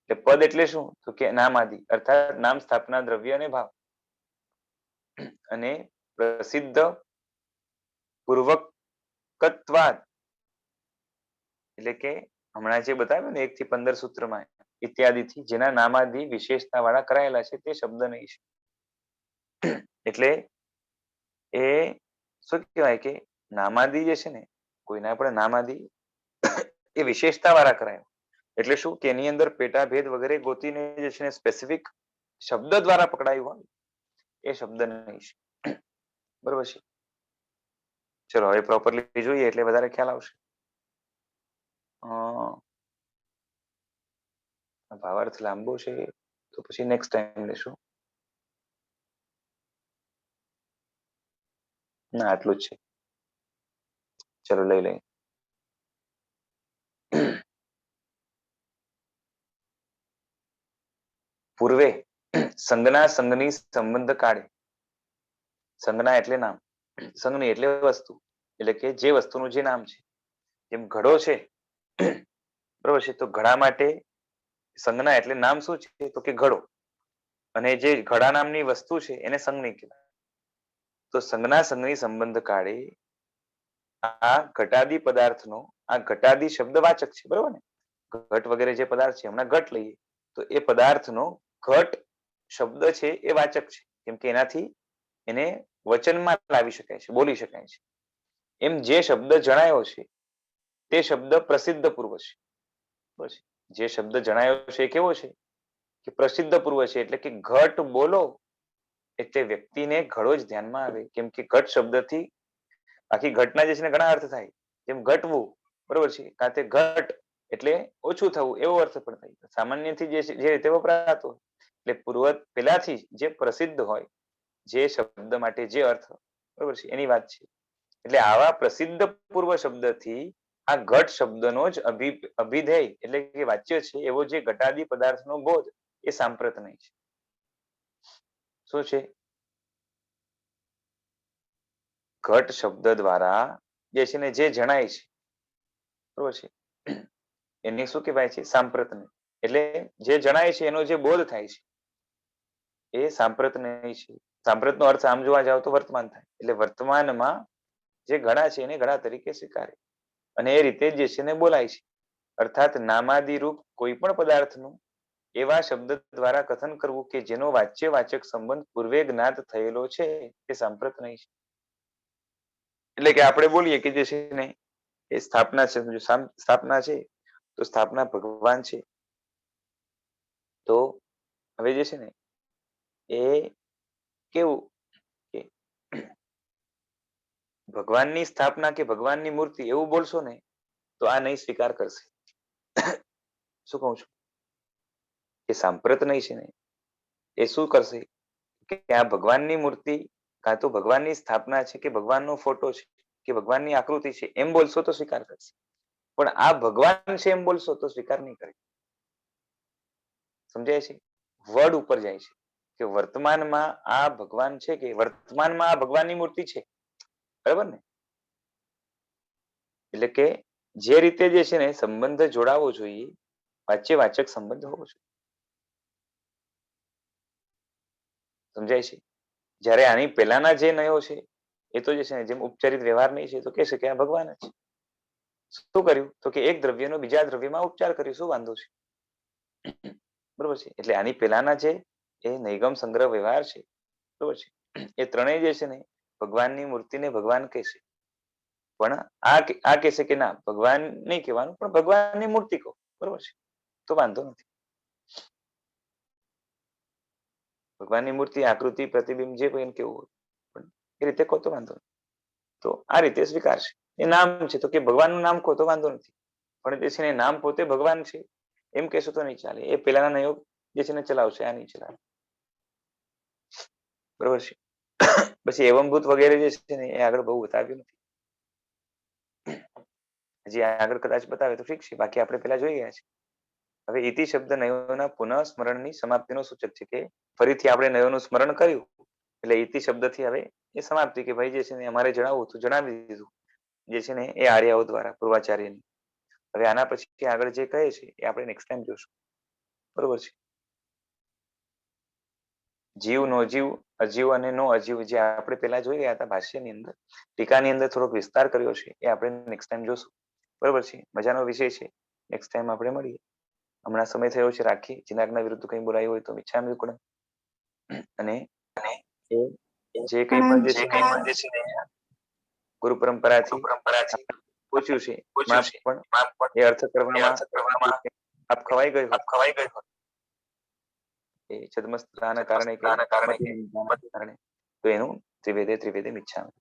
એટલે પદ એટલે શું? તો કે નામ આદિ, અર્થાત નામ, સ્થાપના, દ્રવ્ય અને ભાવ. અને પ્રસિદ્ધ પૂર્વકત્વાદ, એટલે કે હમણાં જે બતાવ્યું ને 1 થી 15 સૂત્રમાં ઇત્યાદિથી જેના નામાદિ વિશેષતા વાળા કરાયેલા છે તે શબ્દ નહીં છે. એટલે એ શું કહેવાય કે નામાદિ જે છે ને, કોઈના પણ નામાદિ એ વિશેષતા વાળા કરાય. એટલે શું કે એની અંદર પેટા ભેદ વગેરે ગોતીને જે છે ને સ્પેસિફિક શબ્દ દ્વારા પકડાયું હોય એ શબ્દ નહીં છે, બરોબર છે. ચલો હવે પ્રોપરલી જોઈએ એટલે વધારે ખ્યાલ આવશે. ભાવાર્થ લાંબો છે તો પછી નેક્સ્ટ ટાઈમ લેશું. ના, આટલું જ છે. ચલો લઈ લઈએ. પૂર્વે સંજ્ઞા સંઘની સંબંધ કાળે, સંજ્ઞા એટલે નામ, સંઘની એટલે વસ્તુ, એટલે કે જે વસ્તુનું જે નામ છે. જેમ ઘડો છે, બરોબર છે, તો ઘડા માટે સંજ્ઞા એટલે નામ શું છે? તો કે ઘડો. અને જે ઘડા નામની વસ્તુ છે એને સંજ્ઞી કહેવાય. તો સંજ્ઞા સંઘની સંબંધ કાળે આ ઘટાદી પદાર્થનો, આ ઘટાદી શબ્દ વાચક છે, બરોબર ને? ઘટ વગેરે જે પદાર્થ છે, હમણાં ઘટ લઈએ તો એ પદાર્થનો ઘટ શબ્દ છે એ વાચક છે, કેમ કે એનાથી એને વચનમાં લાવી શકાય છે, બોલી શકાય છે. એમ જે શબ્દ જણાયો છે તે શબ્દ પ્રસિદ્ધ પૂર્વ છે, બસ. જે શબ્દ જણાયો છે એ કેવો છે? કે પ્રસિદ્ધ પૂર્વ છે. એટલે કે ઘટ બોલો એટલે વ્યક્તિને ઘડો જ ધ્યાનમાં આવે, કેમ કે ઘટ શબ્દથી આખી ઘટના જે છે ને ઘણા અર્થ થાય. જેમ ઘટવું, બરોબર છે, કાં તે ઘટ એટલે ઓછું થવું એવો અર્થ પણ થાય. સામાન્યથી જે રીતે વપરાતો હોય એટલે પૂર્વ પેલાથી જે પ્રસિદ્ધ હોય, જે શબ્દ માટે જે અર્થ, બરોબર છે, એની વાત છે. એટલે આવા પ્રસિદ્ધ પૂર્વ શબ્દથી આ ઘટ શબ્દનો જ અભિધેય એટલે કે વાચ્ય છે એવો જે ઘટાદી પદાર્થનો બોધ એ સાંપ્રત નહીં છે. શું છે? ઘટ શબ્દ દ્વારા જે છે ને જે જણાય છે, બરોબર છે, એને શું કહેવાય છે? સાંપ્રત નહીં. એટલે જે જણાય છે એનો જે બોધ થાય છે એ સાંપ્રત નહીં છે. સાંપ્રતનો અર્થ આમ જોવા જાવ તો વર્તમાન થાય. એટલે વર્તમાનમાં જે ઘડા છે એને ઘડા તરીકે સ્વીકારે અને એ રીતે જે છે ને બોલાય છે. અર્થાત નામાદિ રૂપ કોઈ પણ પદાર્થનું એવા શબ્દ દ્વારા કથન કરવું કે જેનો વાચ્ય વાચક સંબંધ પૂર્વે જ્ઞાત થયેલો છે તે સાંપ્રત નહીં છે. એટલે કે આપણે બોલીએ કે જે છે ને એ સ્થાપના છે, સ્થાપના છે તો સ્થાપના ભગવાન છે. તો હવે જે છે ને એ કેવું કે ભગવાનની સ્થાપના કે ભગવાનની મૂર્તિ એવું બોલશો ને તો આ નહીં સ્વીકાર કરશે. શું કહું છું? એ સાંપ્રત નહીં છે ને એ શું કરશે કે આ ભગવાનની મૂર્તિ કાં તો ભગવાનની સ્થાપના છે કે ભગવાનનો ફોટો છે કે ભગવાનની આકૃતિ છે એમ બોલશો તો સ્વીકાર કરશે, પણ આ ભગવાન છે એમ બોલશો તો સ્વીકાર નહીં કરે. સમજાય છે? વર્ડ ઉપર જાય છે કે વર્તમાનમાં આ ભગવાન છે કે વર્તમાનમાં આ ભગવાનની મૂર્તિ છે, બરાબર ને? એટલે કે જે રીતે જે છે ને સંબંધ જોડાવવો જોઈએ, વાચ્ય વાચક સંબંધ હોવો જોઈએ. સમજાય છે? જ્યારે આની પહેલાના જે નયો છે એ તો જે છે ને જેમ ઉપચારિત વ્યવહાર નહીં છે તો કહેશે કે આ ભગવાન જ છે. શું કર્યું તો કે એક દ્રવ્યનો બીજા દ્રવ્યમાં ઉપચાર કર્યો, શું વાંધો છે? બરોબર છે? એટલે આની પહેલાના જે એ નૈગમ સંગ્રહ વ્યવહાર છે, બરોબર છે, એ ત્રણેય જે છે ને ભગવાનની મૂર્તિને ભગવાન કહેશે, પણ આ કહેશે કે ના ભગવાન નહીં કહેવાનું પણ ભગવાનની મૂર્તિ કહો, બરોબર છે, તો વાંધો નથી. ભગવાનની મૂર્તિ, આકૃતિ, પ્રતિબિંબ જે કોઈ કેવું હોય પણ એ રીતે કહો તો વાંધો નથી. તો આ રીતે સ્વીકારશે. એ નામ છે તો કે ભગવાનનું નામ કહો તો વાંધો નથી, પણ જે છે ને નામ પોતે ભગવાન છે એમ કહેશો તો નહીં ચાલે. એ પેલાના નયો જે છે ને ચલાવશે, આ નહીં ચલાવે, બરોબર છે. પછી એવમભૂત વગેરે જે છે ને એ આગળ બહુ બતાવ્યું નથી, હજી આગળ કદાચ બતાવે તો ઠીક છે, બાકી આપણે પેલા જોઈ ગયા છે. હવે ઇતિ શબ્દ નયોના પુનઃ સ્મરણની સમાપ્તિનો સૂચક છે કે ફરીથી આપણે નયોનું સ્મરણ કર્યું એટલે ઇતિ શબ્દથી હવે એ સમાપ્તિ કે ભાઈ જે છે ને અમારે જણાવવું તો જણાવી દીધું જે છે ને એ આર્યાઓ દ્વારા પૂર્વાચાર્યની. હવે આના પછી આગળ જે કહે છે એ આપણે નેક્સ્ટ ટાઈમ જોશું, બરોબર છે. જીવ, નો જીવ, અજીવ અને નો અજીવ જે આપણે પેલા જોઈ ગયા હતા ભાષ્યની અંદર, ટીકાની અંદર થોડોક વિસ્તાર કર્યો છે એ આપણે નેક્સ્ટ ટાઈમ જોશું, બરોબર છે. મજાનો વિષય છે, નેક્સ્ટ ટાઈમ આપણે મળીએ. હમણાં સમય થયો છે, રાખી. જીનાગના વિરુદ્ધ કંઈ બોલાયું હોય તો મિચ્છામિ દુક્કડમ. અને જે કંઈ પણ જે છે ગુરુ પરંપરાથી પૂછ્યું છે માપ પણ એ અર્થ કરવામાં આપ ખવાઈ ગયો એ છદમસ્તના કારણે કે કારણે તો એનું ત્રિવેદે મિચ્છામિ.